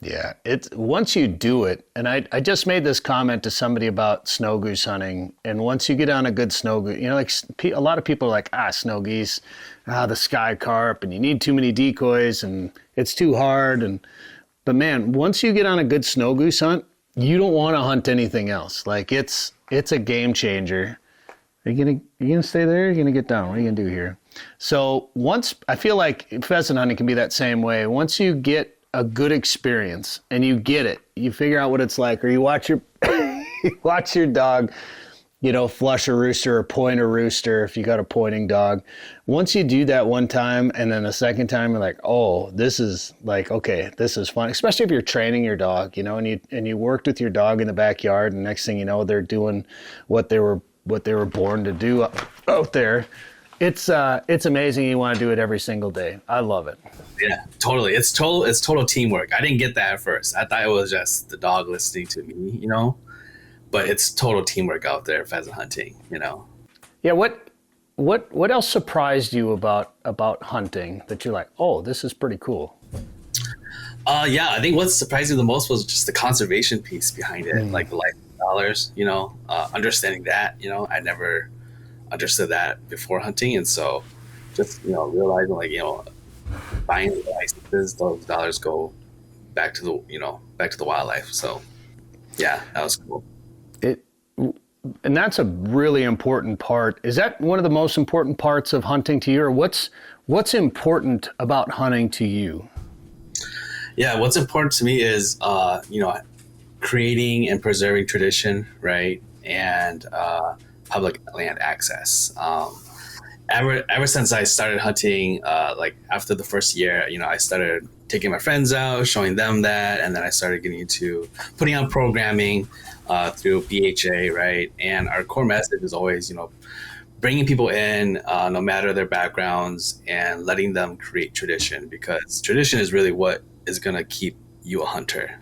[SPEAKER 5] Yeah, once you do it, and I just made this comment to somebody about snow goose hunting, and once you get on a good snow goose, a lot of people are snow geese, the sky carp, and you need too many decoys, and it's too hard, but man, once you get on a good snow goose hunt, you don't want to hunt anything else. It's a game changer. Are you gonna stay there? Or are you gonna get down? What are you gonna do here? So I feel like pheasant hunting can be that same way. Once you get a good experience and you get it, you figure out what it's like, or you watch your dog, flush a rooster or point a rooster if you got a pointing dog. Once you do that one time and then a second time, you're like, oh, this is okay, this is fun, especially if you're training your dog, and you worked with your dog in the backyard, and next thing you know, they're doing what they were born to do out there. It's amazing. You want to do it every single day. I love it.
[SPEAKER 2] Yeah, totally. It's total teamwork. I didn't get that at first. I thought it was just the dog listening to me, but it's total teamwork out there, pheasant hunting,
[SPEAKER 5] Yeah. What else surprised you about hunting that you're like, oh, this is pretty cool?
[SPEAKER 2] Yeah, I think what surprised me the most was just the conservation piece behind it, the life dollars, understanding that, I never understood that before hunting, and so just realizing buying the licenses, those dollars go back to the wildlife. So yeah, that was cool.
[SPEAKER 5] And that's a really important part. Is that one of the most important parts of hunting to you, or what's important about hunting to you?
[SPEAKER 2] Yeah, what's important to me is creating and preserving tradition, right, and public land access. Ever since I started hunting, after the first year, I started taking my friends out, showing them that, and then I started getting into putting on programming through BHA, right? And our core message is always, bringing people in, no matter their backgrounds, and letting them create tradition, because tradition is really what is going to keep you a hunter.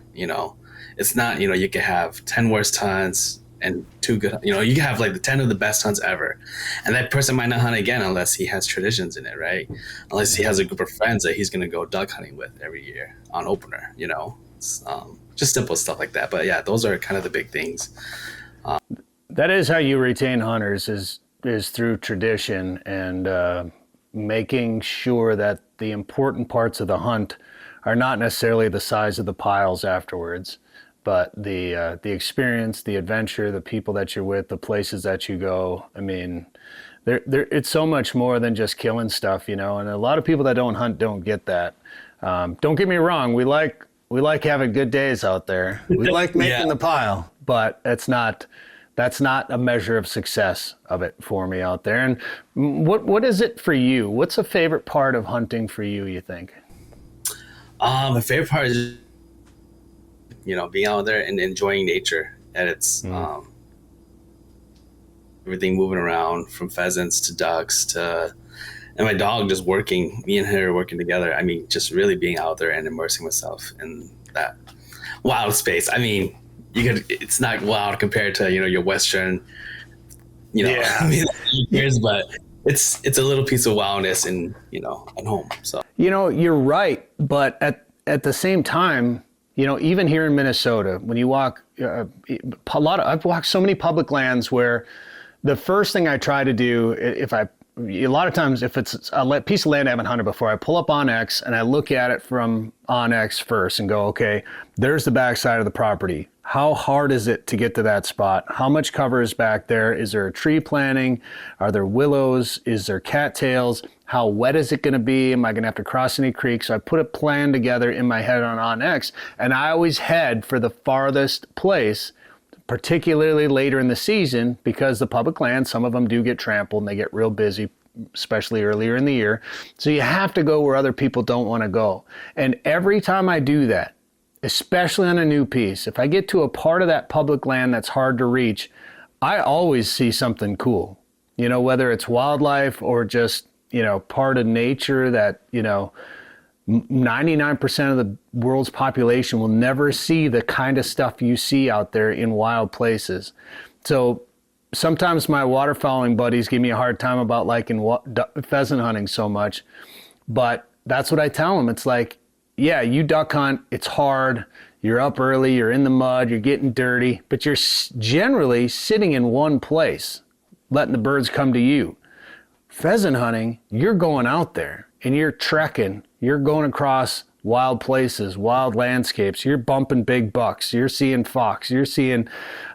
[SPEAKER 2] It's not, you can have 10 worst hunts and 2 good, you can have the 10 of the best hunts ever, and that person might not hunt again unless he has traditions in it, right? Unless he has a group of friends that he's going to go duck hunting with every year on opener. It's, just simple stuff like that. But yeah, those are kind of the big things.
[SPEAKER 5] That is how you retain hunters, is through tradition and making sure that the important parts of the hunt are not necessarily the size of the piles afterwards, but the experience, the adventure, the people that you're with, the places that you go. I mean, it's so much more than just killing stuff, and a lot of people that don't hunt don't get that. Don't get me wrong, we like having good days out there. We like making the pile, but that's not a measure of success of it for me out there. And what is it for you? What's a favorite part of hunting for you think?
[SPEAKER 2] My favorite part is being out there and enjoying nature at its everything moving around from pheasants to ducks and my dog just working, me and her working together. I mean, just really being out there and immersing myself in that wild space. I mean, it's not wild compared to, your Western, years, but it's a little piece of wildness in, at home. So,
[SPEAKER 5] you're right. But at the same time, even here in Minnesota, when you walk I've walked so many public lands where the first thing I try to do, a lot of times if it's a piece of land I haven't hunted before, I pull up OnX and I look at it from OnX first and go, okay, there's the backside of the property. How hard is it to get to that spot? How much cover is back there? Is there a tree planting? Are there willows? Is there cattails? How wet is it going to be? Am I going to have to cross any creeks? So I put a plan together in my head on OnX, and I always head for the farthest place, particularly later in the season, because the public land, some of them do get trampled and they get real busy, especially earlier in the year. So you have to go where other people don't want to go. And every time I do that, especially on a new piece, if I get to a part of that public land that's hard to reach, I always see something cool, whether it's wildlife or just, part of nature that, 99% of the world's population will never see the kind of stuff you see out there in wild places. So sometimes my waterfowling buddies give me a hard time about liking pheasant hunting so much, but that's what I tell them. It's like, yeah, you duck hunt, it's hard, you're up early, you're in the mud, you're getting dirty, but you're generally sitting in one place, letting the birds come to you. Pheasant hunting, you're going out there and you're trekking, you're going across wild places, wild landscapes, you're bumping big bucks, you're seeing fox, you're seeing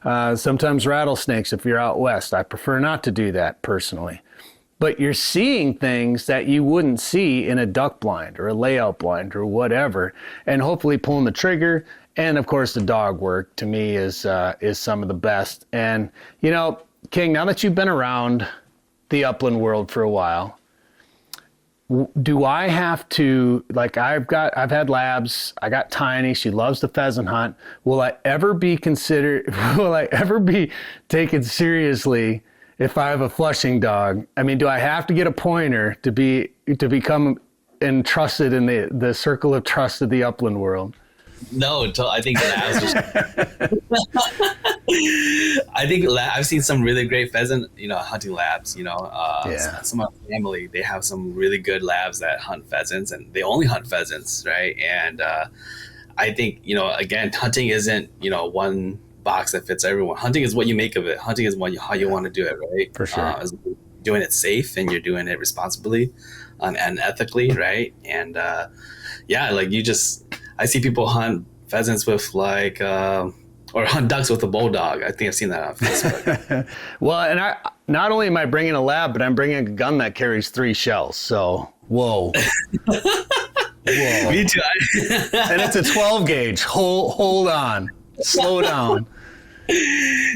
[SPEAKER 5] sometimes rattlesnakes if you're out west. I prefer not to do that personally. But you're seeing things that you wouldn't see in a duck blind or a layout blind or whatever, and hopefully pulling the trigger. And of course, the dog work to me is some of the best. And King, now that you've been around the upland world for a while, do I have to, I've had Labs, I got Tiny, she loves the pheasant hunt. Will I ever be taken seriously if I have a flushing dog? I mean, do I have to get a pointer to become entrusted in the circle of trust of the upland world?
[SPEAKER 2] No, I think Labs I think I've seen some really great pheasant, hunting Labs, some of my family, they have some really good Labs that hunt pheasants, and they only hunt pheasants, right? And I think, again, hunting isn't, one box that fits everyone. Hunting is what you make of it. Hunting is how you want to do it, right?
[SPEAKER 5] For sure.
[SPEAKER 2] Doing it safe and you're doing it responsibly and ethically, right? And I see people hunt pheasants with or hunt ducks with a bulldog. I think I've seen that on Facebook.
[SPEAKER 5] Well, and I not only am I bringing a Lab, but I'm bringing a gun that carries 3 shells. So, whoa. Whoa.
[SPEAKER 2] Me too.
[SPEAKER 5] And it's a 12 gauge. Hold on. Slow down.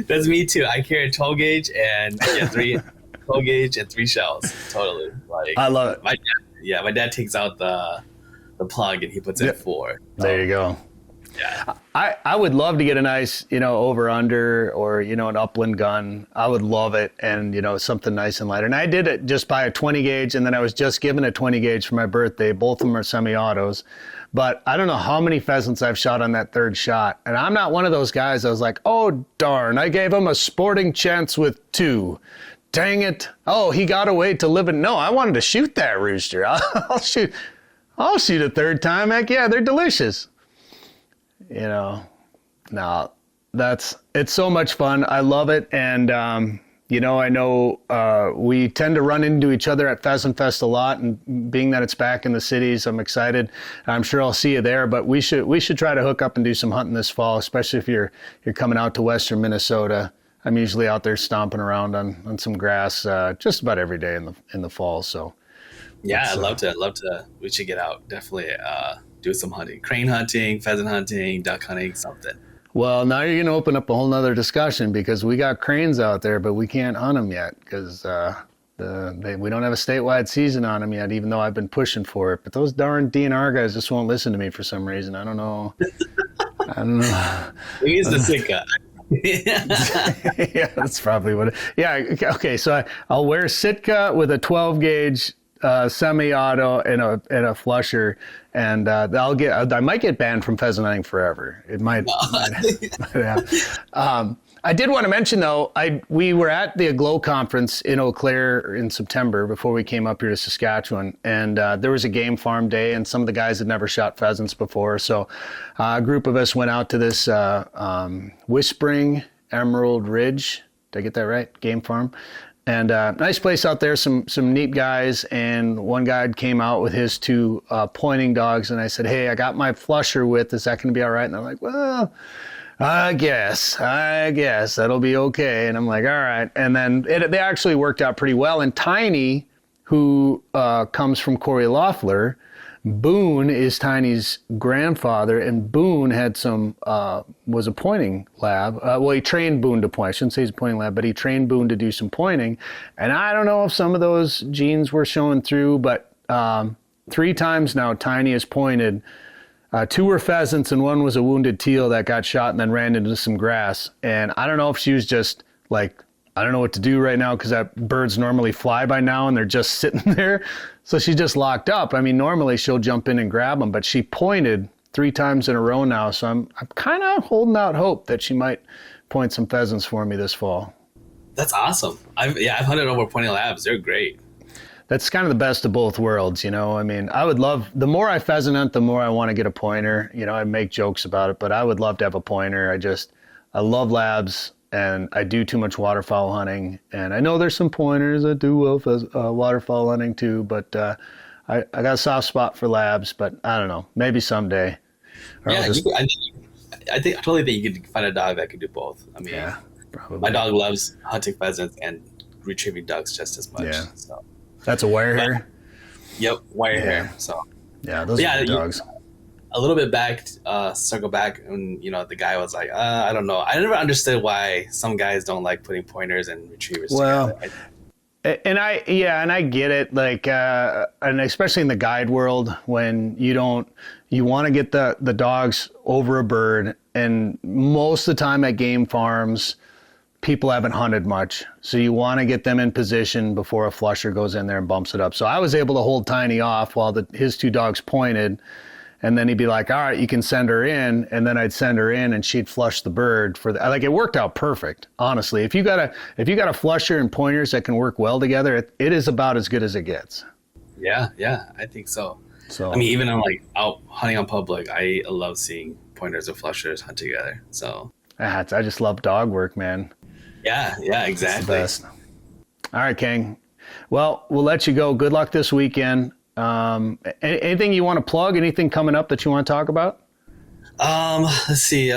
[SPEAKER 2] That's me too. I carry a 12 gauge and 12 gauge and 3 shells. Totally.
[SPEAKER 5] I love it.
[SPEAKER 2] My dad takes out the plug and he puts in 4.
[SPEAKER 5] There you go.
[SPEAKER 2] Yeah.
[SPEAKER 5] I would love to get a nice, over under or, an upland gun. I would love it. And, something nice and lighter. And I did it just by a 20 gauge. And then I was just given a 20 gauge for my birthday. Both of them are semi-autos. But I don't know how many pheasants I've shot on that 3rd shot. And I'm not one of those guys I was like, oh, darn, I gave him a sporting chance with 2. Dang it. Oh, he got away to live in. No, I wanted to shoot that rooster. I'll shoot a 3rd time. Heck yeah, they're delicious. No, it's so much fun. I love it. And, I know we tend to run into each other at Pheasant Fest a lot, and being that it's back in the cities, I'm excited. I'm sure I'll see you there, but we should try to hook up and do some hunting this fall, especially if you're coming out to Western Minnesota. I'm usually out there stomping around on some grass just about every day in the fall. So
[SPEAKER 2] yeah, I'd love to. We should get out. Definitely do some hunting, crane hunting, pheasant hunting, duck hunting, something.
[SPEAKER 5] Well, now you're going to open up a whole nother discussion because we got cranes out there, but we can't hunt them yet because we don't have a statewide season on them yet, even though I've been pushing for it. But those darn DNR guys just won't listen to me for some reason. I don't know. I don't know.
[SPEAKER 2] He is the Sitka.
[SPEAKER 5] Yeah, that's probably what. Yeah. Okay. So I'll wear Sitka with a 12 gauge semi-auto and a flusher, and I might get banned from pheasant hunting forever. It might. I did want to mention though, we were at the Aglow conference in Eau Claire in September before we came up here to Saskatchewan, and there was a game farm day, and some of the guys had never shot pheasants before, so a group of us went out to this Whispering Emerald Ridge. Did I get that right? Game farm. And nice place out there, some neat guys, and one guy came out with his 2 pointing dogs, and I said, hey, I got my flusher with, is that going to be all right? And they're like, well, I guess that'll be okay. And I'm like, all right. And then they actually worked out pretty well. And Tiny, who comes from Corey Loeffler, Boone is Tiny's grandfather, and Boone had was a pointing lab. Well, he trained Boone to point. I shouldn't say he's a pointing lab, but he trained Boone to do some pointing. And I don't know if some of those genes were showing through, but 3 times now Tiny has pointed. 2 were pheasants and 1 was a wounded teal that got shot and then ran into some grass. And I don't know if she was just like, I don't know what to do right now because that birds normally fly by now and they're just sitting there. So she just locked up. I mean, normally she'll jump in and grab them, but she pointed 3 times in a row now. So I'm kind of holding out hope that she might point some pheasants for me this fall.
[SPEAKER 2] That's awesome. I've hunted over pointing labs. They're great.
[SPEAKER 5] That's kind of the best of both worlds, you know. I mean, I would love, the more I pheasant hunt, the more I want to get a pointer. You know, I make jokes about it, but I would love to have a pointer. I love labs, and I do too much waterfowl hunting. And I know there's some pointers that do well for waterfowl hunting too, but I got a soft spot for labs, but I don't know, maybe someday.
[SPEAKER 2] Yeah, I totally think you could find a dog that could do both. I mean,
[SPEAKER 5] yeah, probably.
[SPEAKER 2] My dog loves hunting pheasants and retrieving ducks just as much.
[SPEAKER 5] Yeah.
[SPEAKER 2] So.
[SPEAKER 5] That's a wire hair?
[SPEAKER 2] Yep, wire hair. So
[SPEAKER 5] yeah, those are good dogs.
[SPEAKER 2] A little bit back, circle back, and the guy was like, I don't know. I never understood why some guys don't like putting pointers and retrievers together.
[SPEAKER 5] And I get it, like, and especially in the guide world, when you want to get the dogs over a bird, and most of the time at game farms, people haven't hunted much, so you want to get them in position before a flusher goes in there and bumps it up. So I was able to hold Tiny off while his 2 dogs pointed, and then he'd be like, all right, you can send her in, and then I'd send her in and she'd flush the bird like, it worked out perfect, honestly. If you got a flusher and pointers that can work well together, it is about as good as it gets.
[SPEAKER 2] Yeah, I think so. I mean, even I'm like out hunting on public, I love seeing pointers and flushers hunt together. So
[SPEAKER 5] I just love dog work, man.
[SPEAKER 2] Yeah, exactly.
[SPEAKER 5] It's the best. All right, Keng. Well, we'll let you go. Good luck this weekend. Anything you want to plug? Anything coming up that you want to talk about?
[SPEAKER 2] Let's see. We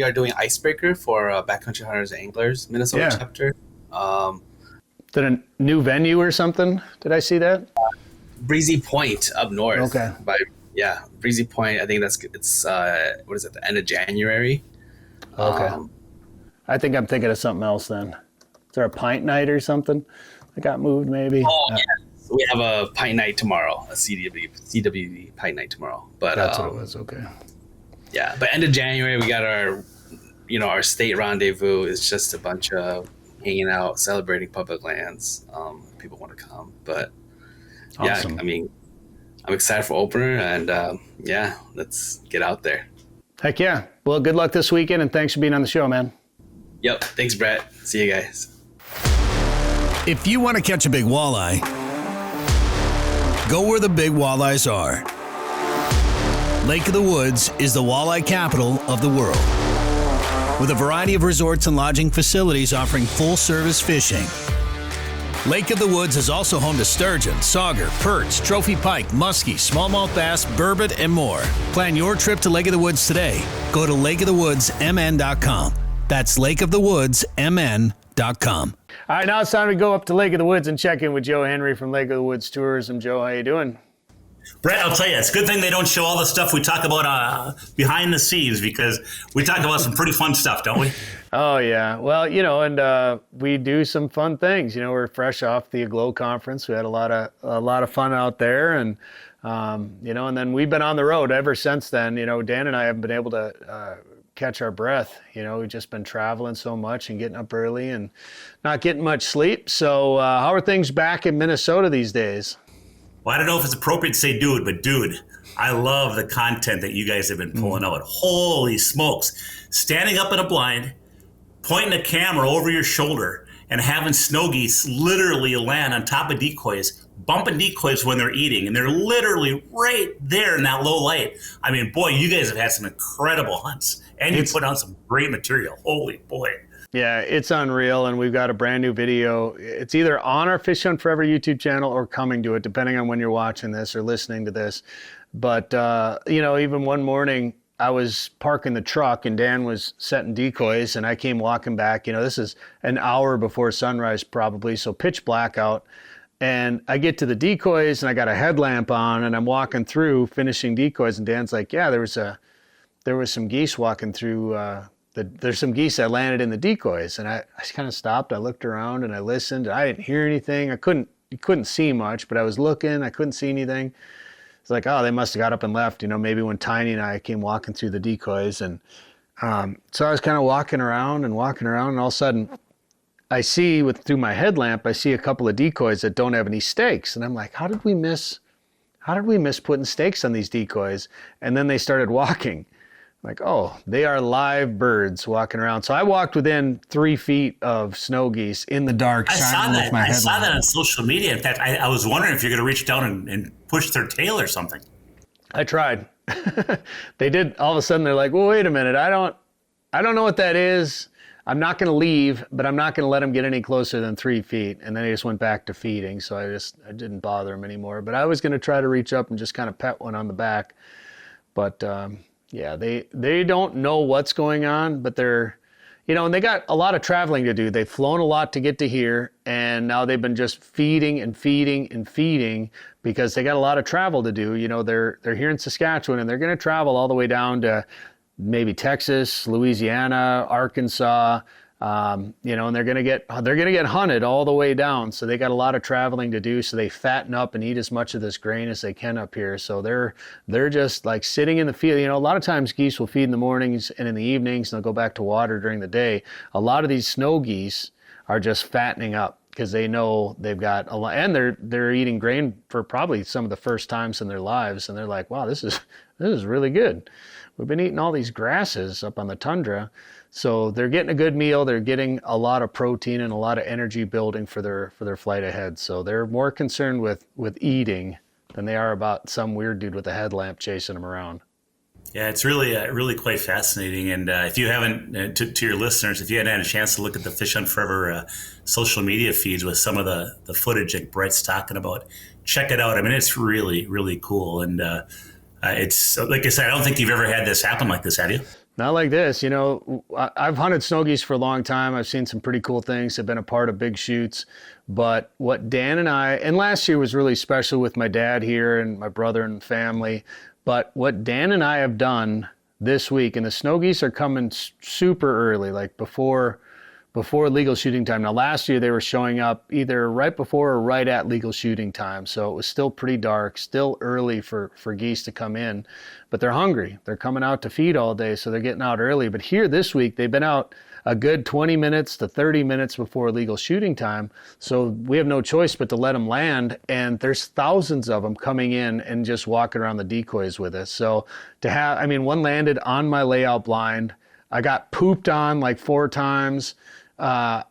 [SPEAKER 2] are doing Icebreaker for Backcountry Hunters and Anglers, Minnesota chapter.
[SPEAKER 5] Did a new venue or something? Did I see that?
[SPEAKER 2] Breezy Point up north.
[SPEAKER 5] Okay.
[SPEAKER 2] Breezy Point. I think it's what is it? The end of January.
[SPEAKER 5] Okay. I think I'm thinking of something else then. Is there a pint night or something that got moved maybe?
[SPEAKER 2] Oh, yeah. So we have a pint night tomorrow, a CWD pint night tomorrow. But
[SPEAKER 5] that's what it was, okay.
[SPEAKER 2] Yeah, but end of January, we got our state rendezvous. It's just a bunch of hanging out, celebrating public lands. People want to come. But
[SPEAKER 5] awesome.
[SPEAKER 2] Yeah, I mean, I'm excited for opener, and let's get out there.
[SPEAKER 5] Heck yeah. Well, good luck this weekend, and thanks for being on the show, man.
[SPEAKER 2] Yep. Thanks, Brett. See you guys.
[SPEAKER 1] If you want to catch a big walleye, go where the big walleyes are. Lake of the Woods is the walleye capital of the world, with a variety of resorts and lodging facilities offering full-service fishing. Lake of the Woods is also home to sturgeon, sauger, perch, trophy pike, muskie, smallmouth bass, burbot, and more. Plan your trip to Lake of the Woods today. Go to lakeofthewoodsmn.com. That's lakeofthewoodsmn.com.
[SPEAKER 5] All right, now it's time to go up to Lake of the Woods and check in with Joe Henry from Lake of the Woods Tourism. Joe, how you doing?
[SPEAKER 4] Brett, I'll tell you, it's a good thing they don't show all the stuff we talk about behind the scenes, because we talk about some pretty fun stuff, don't we?
[SPEAKER 5] Oh, yeah. Well, and we do some fun things. We're fresh off the Aglow conference. We had a lot of fun out there, and And then we've been on the road ever since then. Dan and I haven't been able to catch our breath. We've just been traveling so much and getting up early and not getting much sleep. So how are things back in Minnesota these days?
[SPEAKER 4] Well, I don't know if it's appropriate to say dude, but dude, I love the content that you guys have been pulling out. Holy smokes. Standing up in a blind, pointing a camera over your shoulder, and having snow geese literally land on top of decoys, bumping decoys when they're eating, and they're literally right there in that low light. I mean, boy, you guys have had some incredible hunts, and you put on some great material. Holy boy.
[SPEAKER 5] Yeah, it's unreal, and we've got a brand new video. It's either on our Fish Hunt Forever YouTube channel or coming to it, depending on when you're watching this or listening to this. But, even one morning, I was parking the truck and Dan was setting decoys, and I came walking back. This is an hour before sunrise probably, so pitch black out. And I get to the decoys and I got a headlamp on and I'm walking through finishing decoys, and Dan's like, yeah, there was some geese walking through, there's some geese that landed in the decoys. And I kind of stopped, I looked around and I listened. I didn't hear anything. You couldn't see much, but I was looking, I couldn't see anything. It's like, oh, they must have got up and left, maybe when Tiny and I came walking through the decoys. And so I was kind of walking around, and all of a sudden I see through my headlamp, I see a couple of decoys that don't have any stakes. And I'm like, how did we miss putting stakes on these decoys? And then they started walking. Like, oh, they are live birds walking around. So I walked within 3 feet of snow geese in the dark, shining with my headlamp.
[SPEAKER 4] I saw that on social media. In fact, I was wondering if you're going to reach down and push their tail or something.
[SPEAKER 5] I tried. They did. All of a sudden, they're like, well, wait a minute. I don't know what that is. I'm not going to leave, but I'm not going to let them get any closer than 3 feet. And then they just went back to feeding. So I didn't bother them anymore. But I was going to try to reach up and just kind of pet one on the back. But, yeah, they don't know what's going on, but they're, and they got a lot of traveling to do. They've flown a lot to get to here, and now they've been just feeding and feeding and feeding because they got a lot of travel to do. They're here in Saskatchewan, and they're going to travel all the way down to maybe Texas, Louisiana, Arkansas, and they're going to get hunted all the way down. So they got a lot of traveling to do. So they fatten up and eat as much of this grain as they can up here. So they're just like sitting in the field. A lot of times geese will feed in the mornings and in the evenings, and they'll go back to water during the day. A lot of these snow geese are just fattening up because they know they've got a lot, and they're eating grain for probably some of the first times in their lives. And they're like, wow, this is really good. We've been eating all these grasses up on the tundra. So they're getting a good meal. They're getting a lot of protein and a lot of energy building for their flight ahead. So they're more concerned with eating than they are about some weird dude with a headlamp chasing them around.
[SPEAKER 4] Yeah, it's really quite fascinating. And if you haven't, to your listeners, if you hadn't had a chance to look at the Fish Hunt Forever social media feeds with some of the footage that Bret's talking about, check it out. I mean, it's really, really cool. And it's, like I said, I don't think you've ever had this happen like this, have you?
[SPEAKER 5] Not like this. I've hunted snow geese for a long time. I've seen some pretty cool things. I've been a part of big shoots. But what Dan and last year was really special with my dad here and my brother and family. But what Dan and I have done this week, and the snow geese are coming super early, like before legal shooting time. Now, last year they were showing up either right before or right at legal shooting time. So it was still pretty dark, still early for geese to come in. But they're hungry. They're coming out to feed all day, so they're getting out early. But here this week, they've been out a good 20 minutes to 30 minutes before legal shooting time. So we have no choice but to let them land. And there's thousands of them coming in and just walking around the decoys with us. So one landed on my layout blind. I got pooped on like 4 times. We had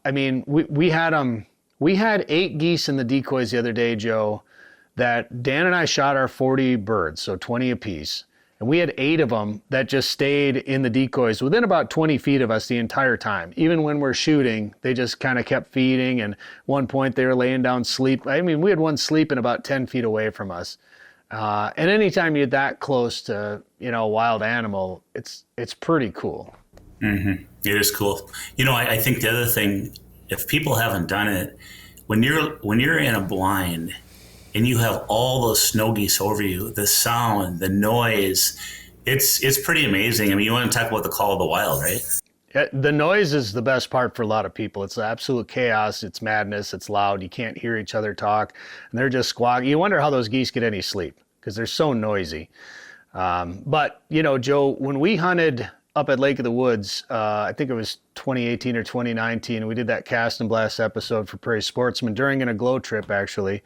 [SPEAKER 5] 8 geese in the decoys the other day, Joe, that Dan and I shot our 40 birds, so 20 apiece. And we had 8 of them that just stayed in the decoys within about 20 feet of us the entire time. Even when we're shooting, they just kind of kept feeding. And one point they were laying down sleep. We had one sleeping about 10 feet away from us. And anytime you're that close to, a wild animal, it's pretty cool.
[SPEAKER 4] Mm-hmm. It is cool. I think the other thing, if people haven't done it, when you're in a blind and you have all those snow geese over you, the sound, the noise, it's pretty amazing. I mean, you want to talk about the call of the wild, right?
[SPEAKER 5] Yeah, the noise is the best part for a lot of people. It's absolute chaos. It's madness. It's loud. You can't hear each other talk. And they're just squawking. You wonder how those geese get any sleep. because they're so noisy. But, you know, Joe, when we hunted up at Lake of the Woods, I think it was 2018 or 2019, we did that cast and blast episode for Prairie Sportsman during an aglow trip, actually.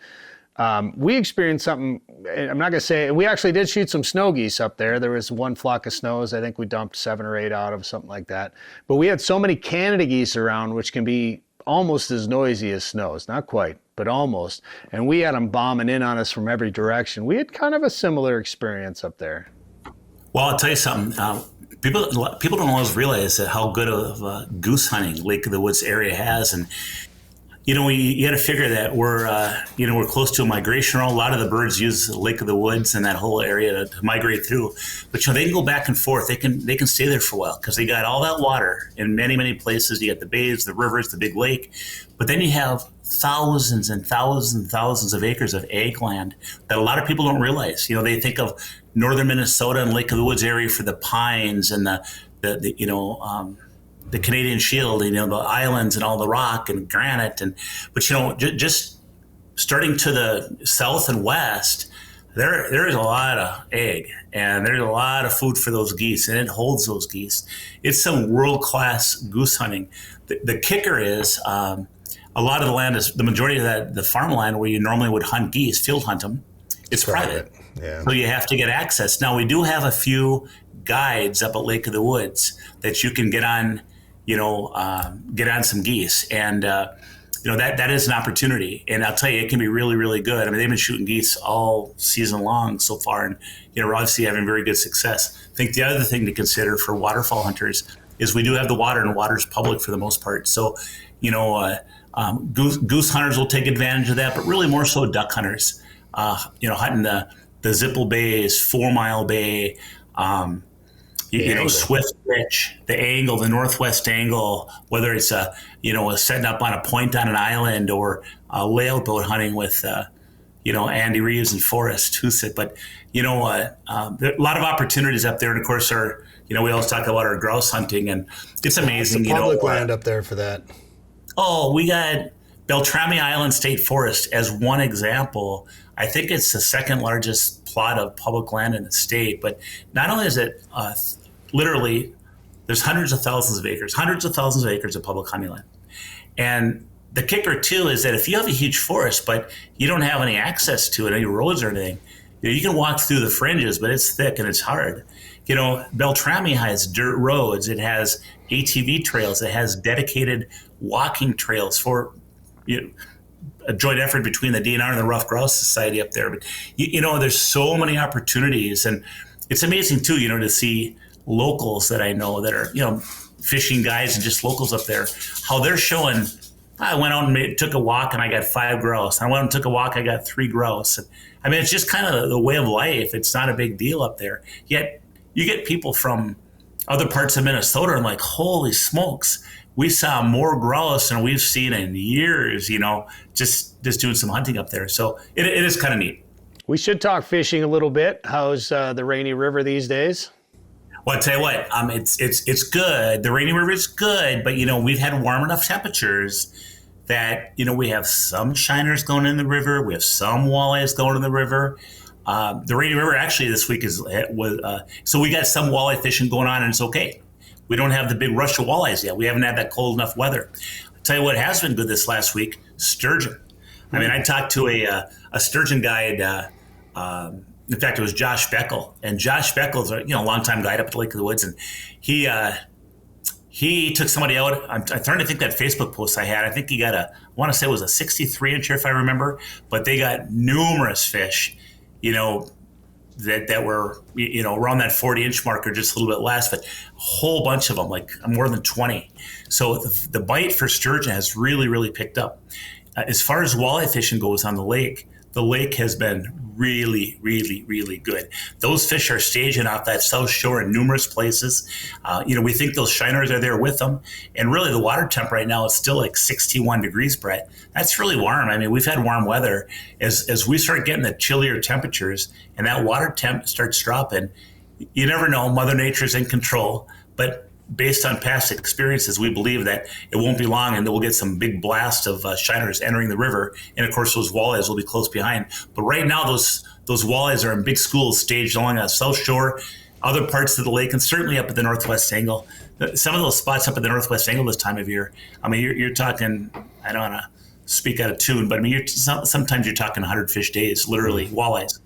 [SPEAKER 5] We experienced something, I'm not going to say, we actually did shoot some snow geese up there. There was one flock of snows. I think we dumped 7 or 8 out of, something like that. But we had so many Canada geese around, which can be almost as noisy as snows. Not quite, but almost. And we had them bombing in on us from every direction. We had kind of a similar experience up there.
[SPEAKER 4] Well, I'll tell you something. People don't always realize that how good of goose hunting Lake of the Woods area has. And you know, you got to figure that we're close to a migration route. A lot of the birds use Lake of the Woods and that whole area to migrate through. But you know, they can go back and forth. They can stay there for a while because they got all that water in many places. You got the bays, the rivers, the big lake, but then you have thousands and thousands and thousands of acres of ag land that a lot of people don't realize. You know, they think of northern Minnesota and Lake of the Woods area for the pines and the Canadian Shield, you know, the islands and all the rock and granite. But, you know, just starting to the south and west, there is a lot of egg and there's a lot of food for those geese, and it holds those geese. It's some world-class goose hunting. The kicker is a lot of the land is, the majority of the farmland where you normally would hunt geese, field hunt them, it's private.
[SPEAKER 10] Yeah.
[SPEAKER 4] So you have to get access. Now, we do have a few guides up at Lake of the Woods that you can get on, get on some geese. And, that is an opportunity. And I'll tell you, it can be really, really good. I mean, they've been shooting geese all season long so far, and, we're obviously having very good success. I think the other thing to consider for waterfowl hunters is we do have the water, and water's public for the most part. So, goose hunters will take advantage of that, but really more so duck hunters, hunting the Zipple Bays, 4 Mile Bay, Swift Ridge, the angle, the northwest angle, whether it's setting up on a point on an island or layout boat hunting with Andy Reeves and Forrest Huset. But there are a lot of opportunities up there, and of course we always talk about our grouse hunting, and it's amazing.
[SPEAKER 10] It's public land up there for that.
[SPEAKER 4] Oh, we got Beltrami Island State Forest as one example. I think it's the second largest plot of public land in the state, but not only is it literally, there's hundreds of thousands of acres of public hunting land. And the kicker too is that if you have a huge forest, but you don't have any access to it, any roads or anything, you can walk through the fringes, but it's thick and it's hard. Beltrami has dirt roads. It has ATV trails. It has dedicated walking trails for a joint effort between the DNR and the Rough Grouse Society up there. But, there's so many opportunities. And it's amazing, too, to see locals that I know that are, fishing guys and just locals up there, how they're showing, I went out and took a walk and I got 5 grouse. I went out and took a walk, I got 3 grouse. I mean, it's just kind of the way of life. It's not a big deal up there. Yet you get people from other parts of Minnesota and like, holy smokes, we saw more grouse than we've seen in years, just doing some hunting up there. So it is kind of neat.
[SPEAKER 5] We should talk fishing a little bit. How's the Rainy River these days?
[SPEAKER 4] Well, I'll tell you what, it's good. The Rainy River is good, but, we've had warm enough temperatures that, we have some shiners going in the river. We have some walleyes going in the river. The Rainy River actually this week so we got some walleye fishing going on, and it's okay. We don't have the big rush of walleyes yet. We haven't had that cold enough weather. I'll tell you what has been good this last week, sturgeon. I mean, I talked to a sturgeon guide. In fact, it was Josh Beckel. And Josh Beckel's a longtime guide up at Lake of the Woods. And he took somebody out. I'm trying to think that Facebook post I had. I think he got I want to say it was a 63-incher if I remember. But they got numerous fish, that were, around that 40-inch mark or just a little bit less, but a whole bunch of them, like more than 20. So the bite for sturgeon has really, really picked up. As far as walleye fishing goes on the lake has been really, really, really good. Those fish are staging off that south shore in numerous places. We think those shiners are there with them. And really the water temp right now is still like 61 degrees, Brett. That's really warm. I mean, we've had warm weather. As we start getting the chillier temperatures and that water temp starts dropping, you never know. Mother Nature's in control. But based on past experiences, we believe that it won't be long and that we'll get some big blast of shiners entering the river. And of course, those walleyes will be close behind. But right now, those walleyes are in big schools staged along the south shore, other parts of the lake, and certainly up at the northwest angle. Some of those spots up at the northwest angle this time of year, I mean, you're talking, I don't want to speak out of tune, but I mean, sometimes you're talking 100 fish days, literally, walleyes.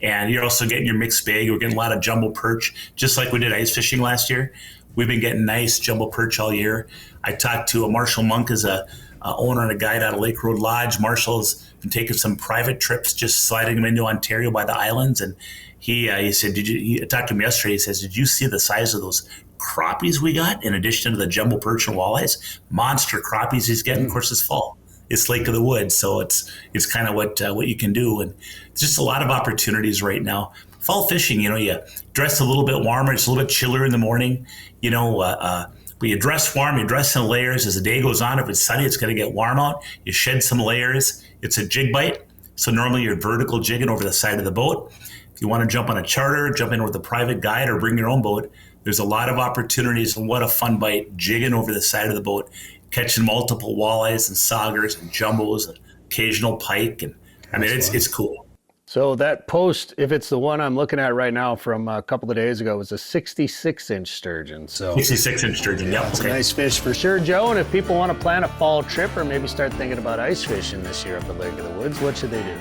[SPEAKER 4] And you're also getting your mixed bag. We're getting a lot of jumbo perch, just like we did ice fishing last year. We've been getting nice jumbo perch all year. I talked to a Marshall Monk as a owner and a guide out of Lake Road Lodge. Marshall's been taking some private trips, just sliding them into Ontario by the islands. And he said, he talked to him yesterday. He says, did you see the size of those crappies we got in addition to the jumbo perch and walleyes? Monster crappies he's getting. Of course, it's fall. It's Lake of the Woods, so it's kind of what you can do. And there's just a lot of opportunities right now. Fall fishing, you dress a little bit warmer. It's a little bit chillier in the morning. But you dress warm, you dress in layers. As the day goes on, if it's sunny, it's going to get warm out. You shed some layers. It's a jig bite. So normally you're vertical jigging over the side of the boat. If you want to jump on a charter, jump in with a private guide, or bring your own boat, there's a lot of opportunities. And what a fun bite, jigging over the side of the boat, catching multiple walleyes and saugers and jumbos and occasional pike. And I mean, it's cool.
[SPEAKER 5] So that post, if it's the one I'm looking at right now from a couple of days ago, was a 66-inch sturgeon. So
[SPEAKER 4] 66-inch sturgeon, yep.
[SPEAKER 5] It's a nice fish for sure, Joe. And if people want to plan a fall trip or maybe start thinking about ice fishing this year up at Lake of the Woods, what should they do?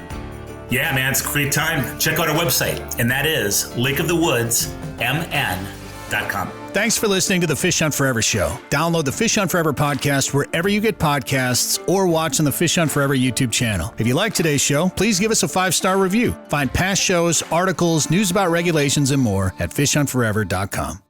[SPEAKER 4] Yeah, man, it's a great time. Check out our website, and that is lakeofthewoodsmn.com.
[SPEAKER 1] Thanks for listening to the Fish Hunt Forever show. Download the Fish Hunt Forever podcast wherever you get podcasts or watch on the Fish Hunt Forever YouTube channel. If you like today's show, please give us a 5-star review. Find past shows, articles, news about regulations, and more at fishhuntforever.com.